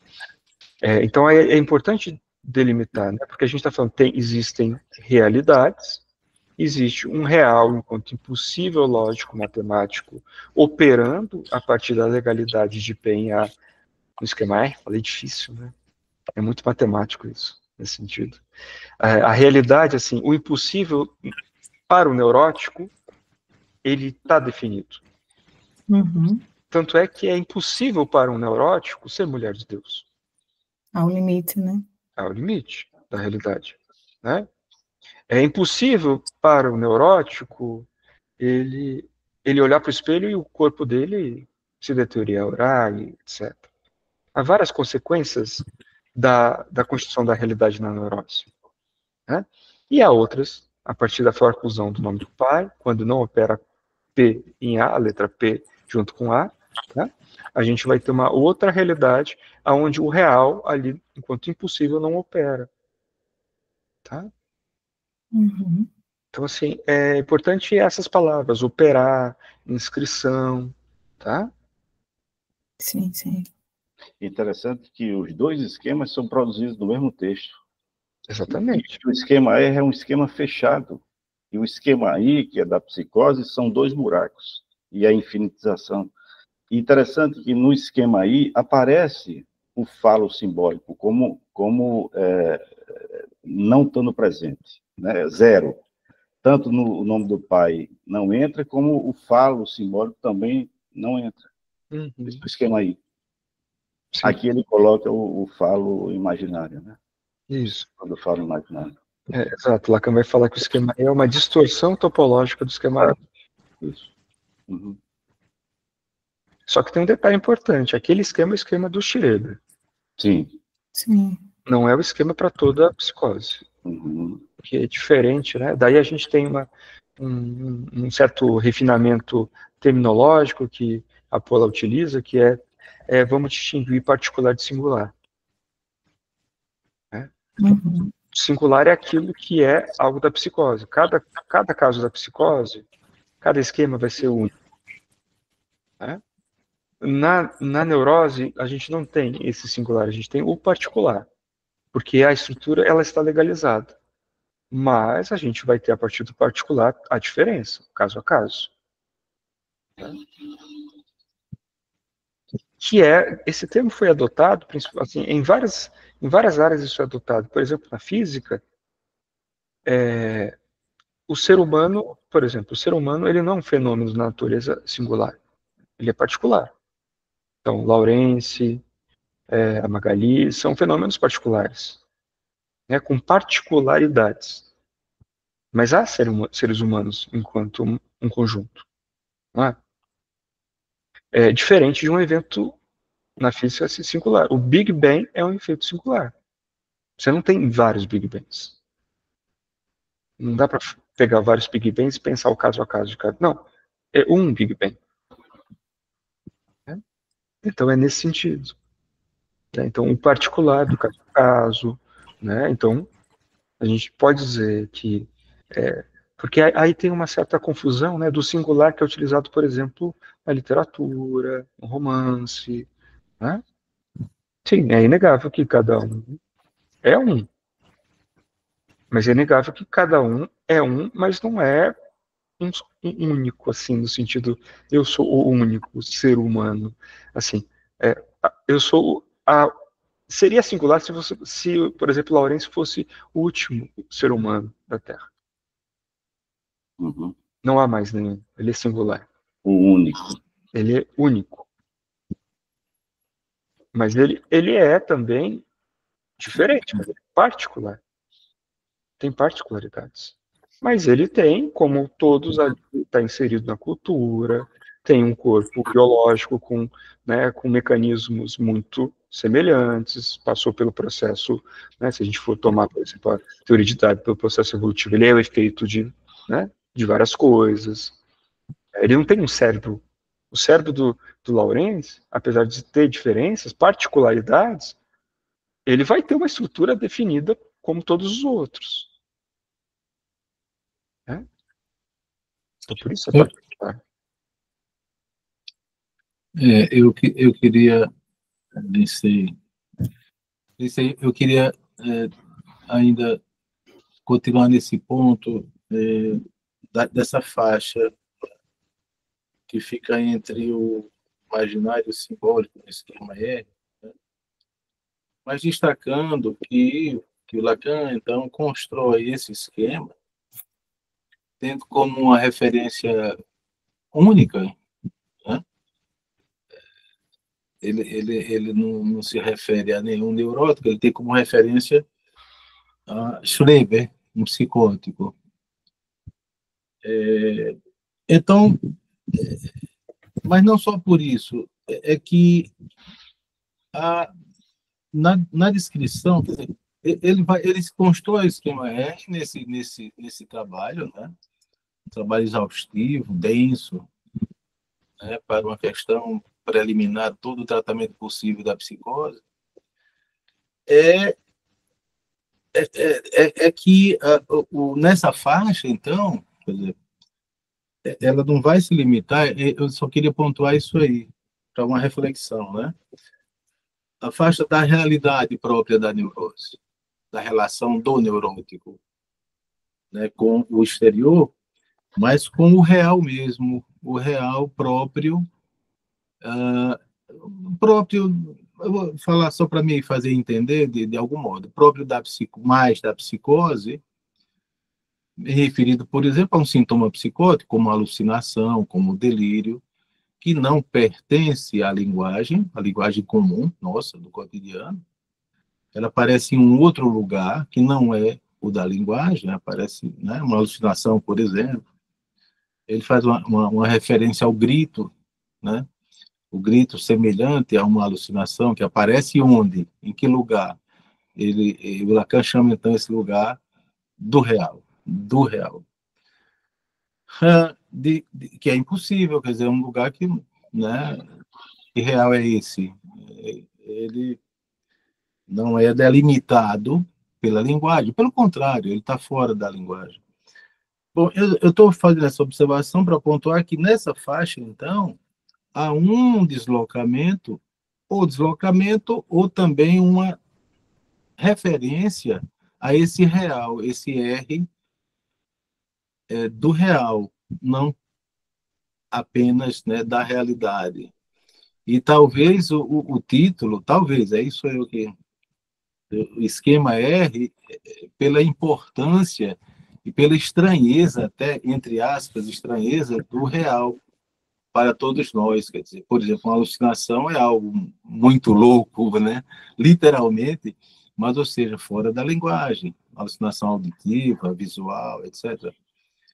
Então é importante delimitar, né? Porque a gente está falando existem realidades, existe um real enquanto impossível lógico matemático operando a partir da legalidade de P em A no esquema R. Falei difícil, né? É muito matemático isso, nesse sentido. A realidade, assim, o impossível para o neurótico, ele está definido. Tanto é que é impossível para um neurótico ser mulher de Deus. Há um limite, né? Há o limite da realidade, né? É impossível para o neurótico ele olhar para o espelho e o corpo dele se deteriorar, e etc. Há várias consequências da construção da realidade na neurose, né? E há outras, a partir da forclusão do nome do pai, quando não opera P em A, a letra P junto com A, né? A gente vai ter uma outra realidade onde o real ali, enquanto impossível, não opera, tá? Uhum. Então, assim, é importante essas palavras, operar, inscrição, tá? Sim, sim. Interessante que os dois esquemas são produzidos no mesmo texto. Exatamente. E o esquema R é um esquema fechado. E o esquema I, que é da psicose, são dois buracos. E a infinitização. E interessante que no esquema I aparece o falo simbólico como não estando presente, né? Zero. Tanto no nome do pai não entra, como o falo simbólico também não entra. Uhum. No esquema I. Sim. Aqui ele coloca o falo imaginário, né? Isso. Quando eu falo imaginário. Exato. Lacan vai falar que o esquema é uma distorção topológica do esquema I. Isso. Uhum. Só que tem um detalhe importante. Aquele esquema é o esquema do Schroeder. Sim. Sim. Não é o esquema para toda a psicose. Uhum. Que é diferente, né? Daí a gente tem um certo refinamento terminológico que a Paula utiliza, que vamos distinguir particular de singular. Né? Uhum. Singular é aquilo que é algo da psicose. Cada caso da psicose, cada esquema vai ser único. Né? Na neurose, a gente não tem esse singular, a gente tem o particular, porque a estrutura ela está legalizada. Mas a gente vai ter, a partir do particular, a diferença, caso a caso. Né? Esse termo foi adotado, assim, em várias áreas isso é adotado. Por exemplo, na física, o ser humano, por exemplo, o ser humano ele não é um fenômeno de natureza singular, ele é particular. Então, Lawrence, a Magali, são fenômenos particulares, né, com particularidades. Mas há seres humanos enquanto um conjunto. Não é? É diferente de um evento na física singular. O Big Bang é um efeito singular. Você não tem vários Big Bangs. Não dá para pegar vários Big Bangs e pensar o caso a caso de cada. Não. É um Big Bang. Né? Então é nesse sentido. Né? Então, o particular do caso a caso. Né? Então, a gente pode dizer que. Porque aí tem uma certa confusão, né, do singular que é utilizado, por exemplo, na literatura, no romance. Né? Sim, é inegável que cada um é um. Mas é inegável que cada um é um, mas não é um único, assim, no sentido, eu sou o único ser humano. Assim, eu sou seria singular se, por exemplo, Lawrence fosse o último ser humano da Terra. Uhum. Não há mais nenhum. Ele é singular. O único. Ele é único. Mas ele é também diferente, mas ele é particular. Tem particularidades. Mas ele tem, como todos, está inserido na cultura, tem um corpo biológico com mecanismos muito semelhantes, passou pelo processo, né, se a gente for tomar, por exemplo, a teoria de Darwin pelo processo evolutivo, ele é o efeito de várias coisas. Ele não tem um cérebro. O cérebro do Lawrence, apesar de ter diferenças, particularidades, ele vai ter uma estrutura definida como todos os outros. Né? Então, por isso é particular. Eu queria, eu queria ainda continuar nesse ponto dessa faixa que fica entre o imaginário e o simbólico do esquema R, né? Mas destacando que o Lacan, então, constrói esse esquema tendo como uma referência única, né, ele não se refere a nenhum neurótico, ele tem como referência a Schreber, um psicótico. Então, mas não só por isso, é que na descrição, quer dizer, ele constrói o esquema R nesse trabalho, né? Um trabalho exaustivo, denso, né? Para uma questão preliminar, todo o tratamento possível da psicose, que nessa faixa, então, quer dizer, ela não vai se limitar, eu só queria pontuar isso aí, para uma reflexão, né? A faixa da realidade própria da neurose, da relação do neurótico, né, com o exterior, mas com o real mesmo, o real próprio, eu vou falar só para me fazer entender de algum modo, próprio mais da psicose, referido, por exemplo, a um sintoma psicótico, como alucinação, como delírio, que não pertence à linguagem, a linguagem comum, nossa, do cotidiano. Ela aparece em um outro lugar, que não é o da linguagem, aparece, né, uma alucinação, por exemplo. Ele faz uma referência ao grito, né? O grito semelhante a uma alucinação, que aparece onde? Em que lugar? O Lacan chama, então, esse lugar do real. Do real. Que é impossível, quer dizer, é um lugar que, né, que real é esse? Ele não é delimitado pela linguagem, pelo contrário, ele está fora da linguagem. Bom, eu estou fazendo essa observação para pontuar que nessa faixa, então, há um deslocamento, ou também uma referência a esse real, esse R do real, não apenas, né, da realidade. E talvez o título, talvez, é isso aí o que o esquema R, pela importância e pela estranheza, até, entre aspas, estranheza do real para todos nós. Quer dizer, por exemplo, uma alucinação é algo muito louco, né? Literalmente, mas, ou seja, fora da linguagem. Alucinação auditiva, visual, etc.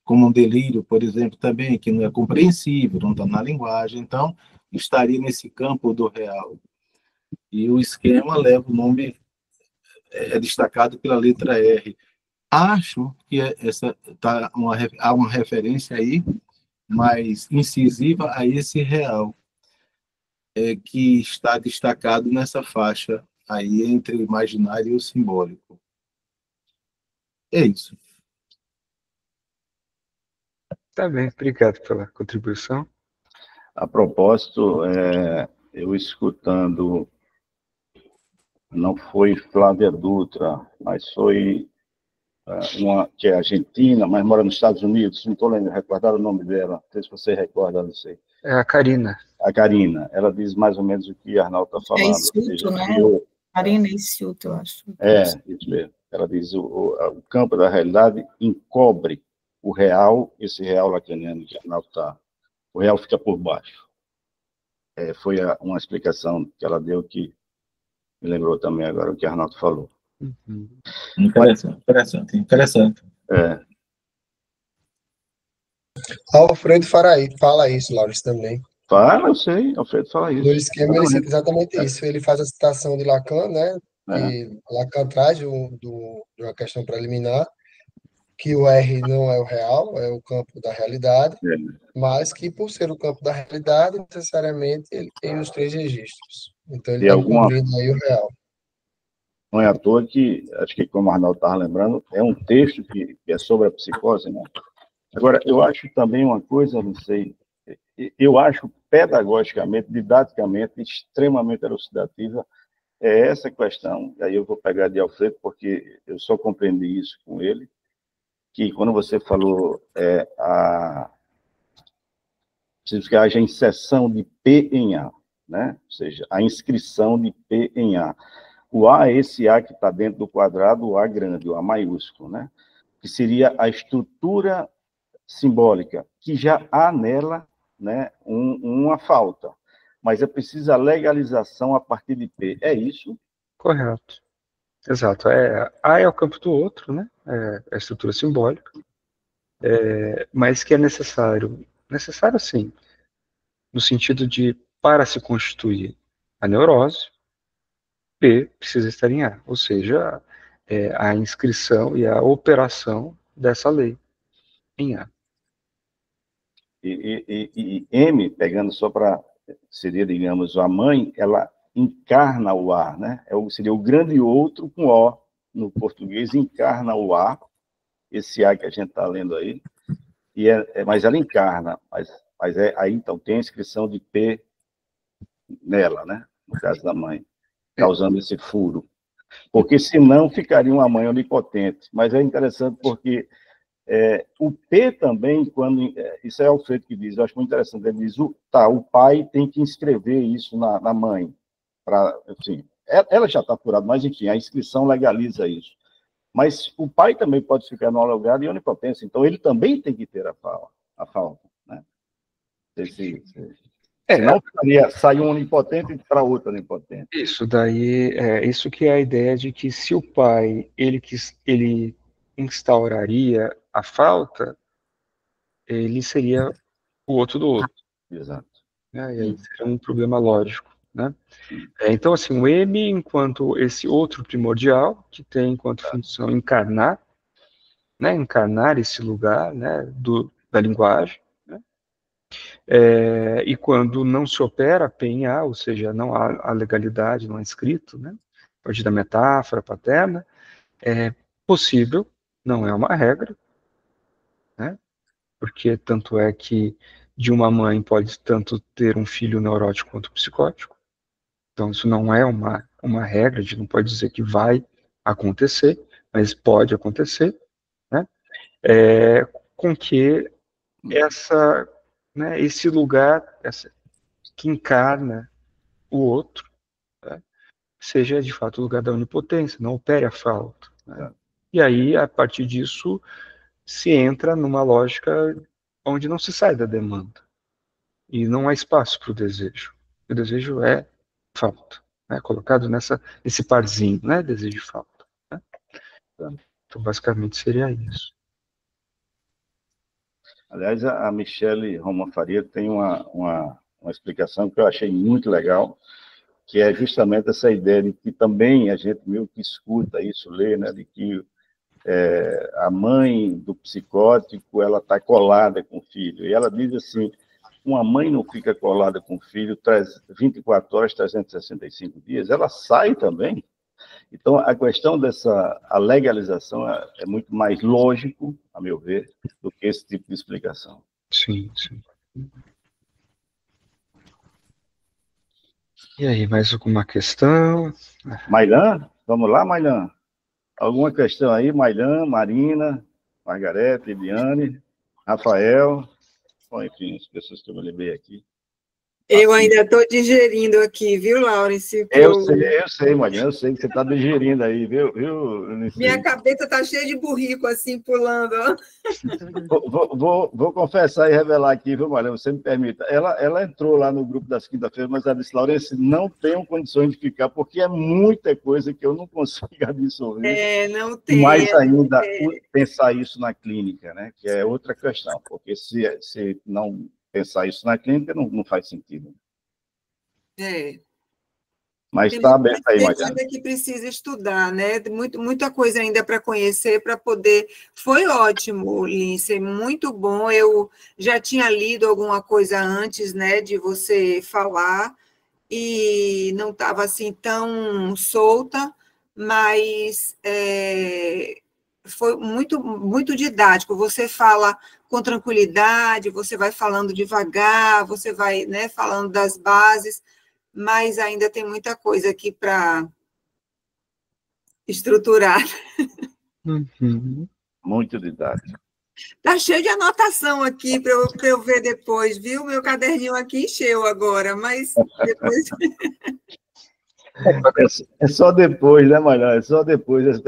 Como um delírio, por exemplo, também, que não é compreensível, não está na linguagem. Então, estaria nesse campo do real. E o esquema leva o nome, é destacado pela letra R. Acho que há uma referência aí mais incisiva a esse real, que está destacado nessa faixa aí entre o imaginário e o simbólico. É isso. Tá bem, obrigado pela contribuição. A propósito, eu escutando, não foi Flávia Dutra, mas foi uma que é argentina, mas mora nos Estados Unidos, não estou recordando o nome dela, não sei se você recorda, não sei. É a Karina. A Karina, ela diz mais ou menos o que Arnaldo está falando. É Issuto, né? Karina Issuto, eu acho. Isso mesmo. Ela diz o campo da realidade encobre o real, esse real lacaniano que Arnaldo está. O real fica por baixo. Foi uma explicação que ela deu que me lembrou também agora o que Arnaldo falou. Uhum. Interessante. Alfredo fala isso, Laurence, também. Fala, eu sei, Alfredo fala isso. No esquema, ele cita exatamente isso. Ele faz a citação de Lacan, né? Que Lacan traz de uma questão preliminar, que o R não é o real, é o campo da realidade, mas que, por ser o campo da realidade, necessariamente ele tem os 3 registros. Então, ele está cobrindo aí o real. Não é à toa que, acho que como o Arnaldo estava lembrando, é um texto que é sobre a psicose, né? Agora, eu acho também uma coisa, não sei, eu acho pedagogicamente, didaticamente, extremamente elucidativa essa questão, e aí eu vou pegar de Alfredo, porque eu só compreendi isso com ele, que quando você falou que haja inserção de P em A, né? Ou seja, a inscrição de P em A. O A é esse A que está dentro do quadrado, o A grande, o A maiúsculo, né? Que seria a estrutura simbólica, que já há nela, né, uma falta. mas é preciso a legalização a partir de P. É isso? Correto. Exato. A é o campo do outro, né? É a estrutura simbólica, mas que é necessário sim, no sentido de, para se constituir a neurose, P precisa estar em A, ou seja, a inscrição e a operação dessa lei em A. E M, pegando só para, seria, digamos, a mãe, ela encarna o A, né? Seria o grande outro com O, no português, encarna o A, esse A que a gente está lendo aí, mas ela encarna, mas aí, então, tem a inscrição de P nela, né? No caso da mãe, causando esse furo. Porque, senão, ficaria uma mãe onipotente. Mas é interessante porque o P também, isso é o Alfredo que diz, eu acho muito interessante, ele diz, o pai tem que inscrever isso na mãe, assim, ela já está furada, mas, enfim, a inscrição legaliza isso. Mas o pai também pode ficar no lugar de onipotência, então ele também tem que ter a falta, né? Senão sai um onipotente para outro onipotente. Isso daí, isso que é a ideia de que se o pai, ele instauraria a falta, ele seria o outro do outro. Exato. Né? E aí seria um problema lógico, né? Então, assim, o M, enquanto esse outro primordial, que tem enquanto função encarnar, né? Encarnar esse lugar, né? Da linguagem, né? E quando não se opera P em A, ou seja, não há a legalidade, não há escrito, né? A partir da metáfora paterna, é possível, não é uma regra, né? Porque tanto é que de uma mãe pode tanto ter um filho neurótico quanto psicótico. Então, isso não é uma regra, a gente não pode dizer que vai acontecer, mas pode acontecer, né? Com que esse lugar que encarna o outro, né, seja de fato o lugar da onipotência, não opere a falta. Né? E aí, a partir disso, se entra numa lógica onde não se sai da demanda. E não há espaço para o desejo. O desejo é falta, né? Colocado nesse parzinho, né? Desejo e falta. Né? Então, basicamente, seria isso. Aliás, a Michele Roma Faria tem uma explicação que eu achei muito legal, que é justamente essa ideia de que também a gente meio que escuta isso, lê, né? De que a mãe do psicótico, ela está colada com o filho. E ela diz assim, uma mãe não fica colada com o filho 24 horas, 365 dias, ela sai também. Então, a questão a legalização é muito mais lógico, a meu ver, do que esse tipo de explicação. Sim, sim. E aí, mais alguma questão? Mailan? Vamos lá, Mailan? Alguma questão aí? Mailan, Marina, Margarete, Eliane, Rafael? Bom, enfim, as pessoas que eu me lembrei aqui. Eu ainda estou digerindo aqui, viu, Laurence? Eu sei, Marina, eu sei que você está digerindo aí, viu? Minha cabeça está cheia de burrico, assim, pulando. Vou confessar e revelar aqui, viu, Marina? Você me permita. Ela entrou lá no grupo das quinta-feiras, mas ela disse, Laurence, não tenho condições de ficar, porque é muita coisa que eu não consigo absorver. Não tem. Mais ainda, pensar isso na clínica, né? Que é outra questão, porque se não pensar isso na clínica não faz sentido. Mas está aberto aí, Mariana. Que precisa estudar, né? Muita coisa ainda para conhecer, para poder... Foi ótimo, Lindsay, muito bom. Eu já tinha lido alguma coisa antes, né, de você falar, e não estava assim tão solta, mas foi muito, muito didático. Você fala com tranquilidade, você vai falando devagar, você vai, né, falando das bases, mas ainda tem muita coisa aqui para estruturar. Uhum. Muito didático. Está cheio de anotação aqui para eu ver depois, viu? Meu caderninho aqui encheu agora, mas depois... É só depois, né, Maria? É só depois.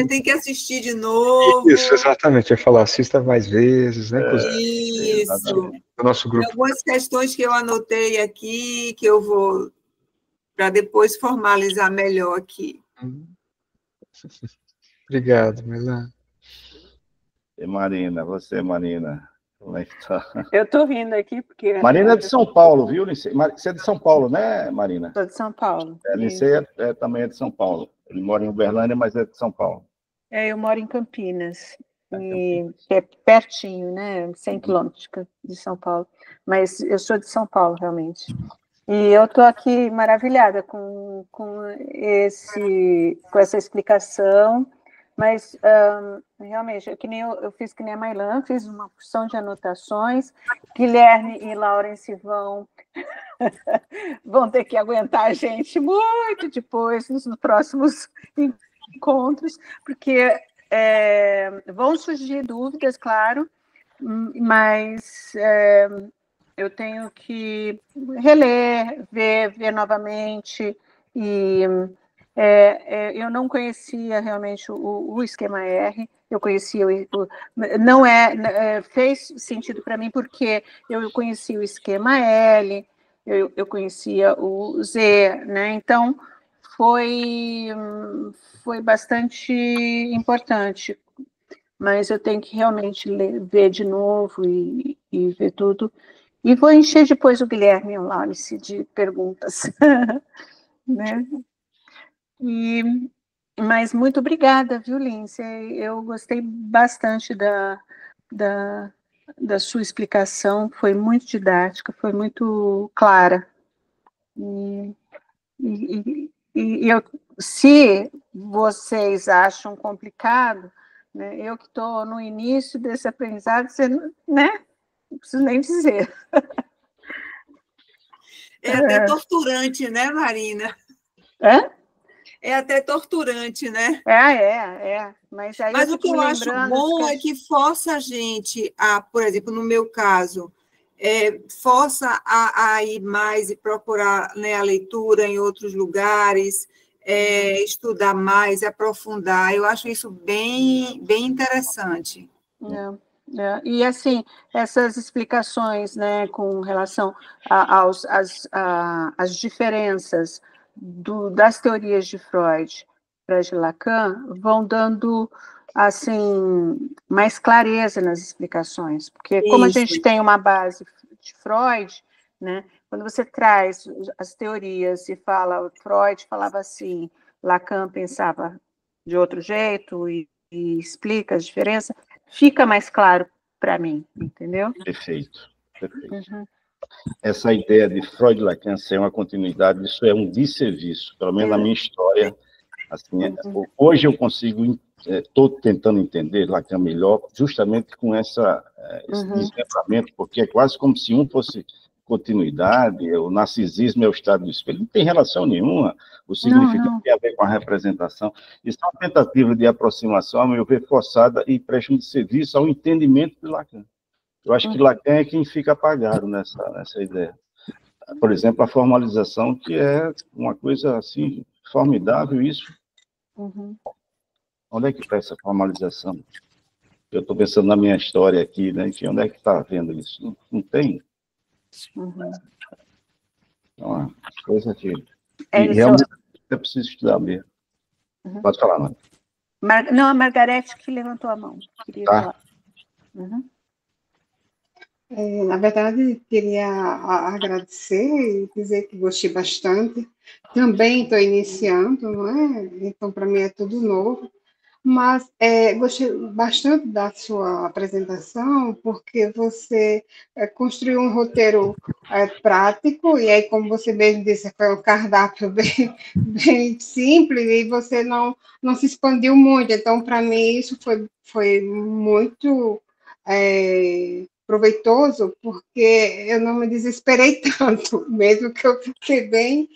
Tem que assistir de novo. Isso, exatamente. Eu ia falar, assista mais vezes, né? Isso. O nosso grupo. Tem algumas questões que eu anotei aqui, que eu vou, para depois formalizar melhor aqui. Obrigado, Melanie. E Marina, você, Marina, como é que tá? Eu estou rindo aqui porque... Marina é de São Paulo, viu, Licei? Você é de São Paulo, né, Marina? Sou de São Paulo. Licei também é de São Paulo. Ele mora em Uberlândia, mas é de São Paulo. Eu moro em Campinas, que é pertinho, né? 100 quilômetros de São Paulo. Mas eu sou de São Paulo, realmente. E eu estou aqui maravilhada com essa explicação, mas realmente, eu fiz que nem a Mailan, fiz uma porção de anotações. Guilherme e Laurence vão ter que aguentar a gente muito depois, nos próximos encontros, porque vão surgir dúvidas, claro, mas eu tenho que reler, ver novamente, e eu não conhecia realmente o esquema R, eu conhecia não fez sentido para mim, porque eu conhecia o esquema L, eu conhecia o Z, né? Então foi bastante importante, mas eu tenho que realmente ver de novo e ver tudo. E vou encher depois o Guilherme e o Laurice de perguntas. Né? Mas muito obrigada, viu, Lindsay? Eu gostei bastante da sua explicação, foi muito didática, foi muito clara. Se vocês acham complicado, né, eu que estou no início desse aprendizado, né? Não preciso nem dizer. É até torturante, né, Marina? É até torturante, né? Mas o que eu acho bom é que força a gente a, por exemplo, no meu caso, força a ir mais e procurar, né, a leitura em outros lugares, estudar mais, aprofundar. Eu acho isso bem, bem interessante. E, assim, essas explicações, né, com relação às diferenças das teorias de Freud para de Lacan, vão dando, assim, mais clareza nas explicações, porque como a gente tem uma base de Freud, né, quando você traz as teorias e fala, Freud falava assim, Lacan pensava de outro jeito e explica as diferenças, fica mais claro para mim, entendeu? Perfeito. Essa ideia de Freud e Lacan ser uma continuidade, isso é um desserviço, pelo menos na minha história. Assim, hoje eu consigo, estou tentando entender Lacan melhor, justamente com esse desmembramento, porque é quase como se um fosse continuidade, o narcisismo é o estado do espelho. Não tem relação nenhuma, o significado tem a ver com a representação. Isso é uma tentativa de aproximação, a meu ver, forçada e presta um serviço ao entendimento de Lacan. Eu acho que Lacan é quem fica apagado nessa ideia. Por exemplo, a formalização, que é uma coisa assim formidável, isso. Onde é que está essa formalização? Eu estou pensando na minha história aqui, né? Onde é que está vendo isso? Não tem. É uma coisa que... realmente é preciso estudar mesmo. Pode falar, Mãe. Não, a Margarete que levantou a mão. Queria falar. Na verdade, queria agradecer e dizer que gostei bastante. Também estou iniciando, não é? Então, para mim é tudo novo. Mas gostei bastante da sua apresentação, porque você construiu um roteiro prático, e aí, como você mesmo disse, foi um cardápio bem simples, e você não se expandiu muito. Então, para mim, isso foi muito proveitoso, porque eu não me desesperei tanto, mesmo que eu fiquei bem,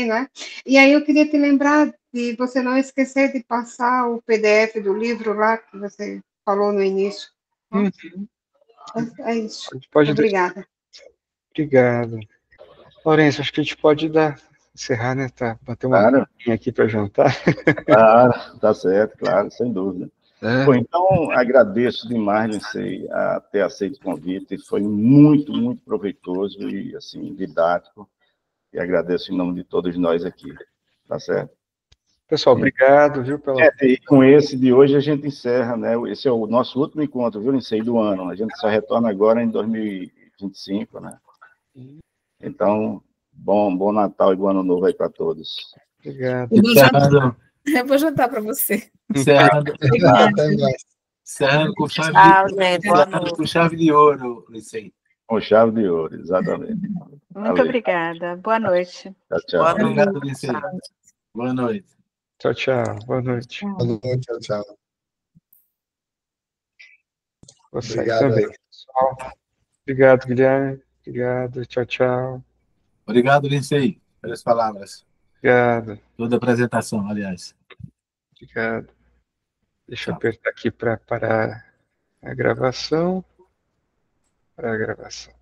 né? E aí eu queria te lembrar de você não esquecer de passar o PDF do livro lá que você falou no início. É isso. Obrigada. Obrigado. Laurence, acho que a gente pode dar encerrar, né? Tá, bater uma Claro, boquinha aqui para jantar. claro, tá certo, claro, sem dúvida. É. Bom, então, agradeço demais, Lindsay, a ter aceito o convite. Foi muito, muito proveitoso e, assim, didático. E agradeço em nome de todos nós aqui. Tá certo? Pessoal, obrigado, viu, pela... E com esse de hoje a gente encerra, né? Esse é o nosso último encontro, viu, Lindsay, do ano. A gente só retorna agora em 2025, né? Então, bom Natal e bom Ano Novo aí para todos. Obrigado. Eu vou jantar para você. Encerrando Até mais. com chave Tchau, gente. Boa noite. com chave de ouro, Lindsay. Com chave de ouro, exatamente. Muito Valeu. obrigada. Boa noite. Tchau, tchau. Obrigado, Lindsay. Boa noite. Tchau, tchau. Boa noite. Boa noite, tchau, tchau. Você Obrigado também, aí. pessoal. Obrigado, Guilherme. Obrigado. Tchau, tchau. Obrigado, Lindsay, pelas palavras. Obrigado. Toda a apresentação, aliás. Obrigado. Deixa eu Tchau. apertar aqui para parar a gravação. Para a gravação.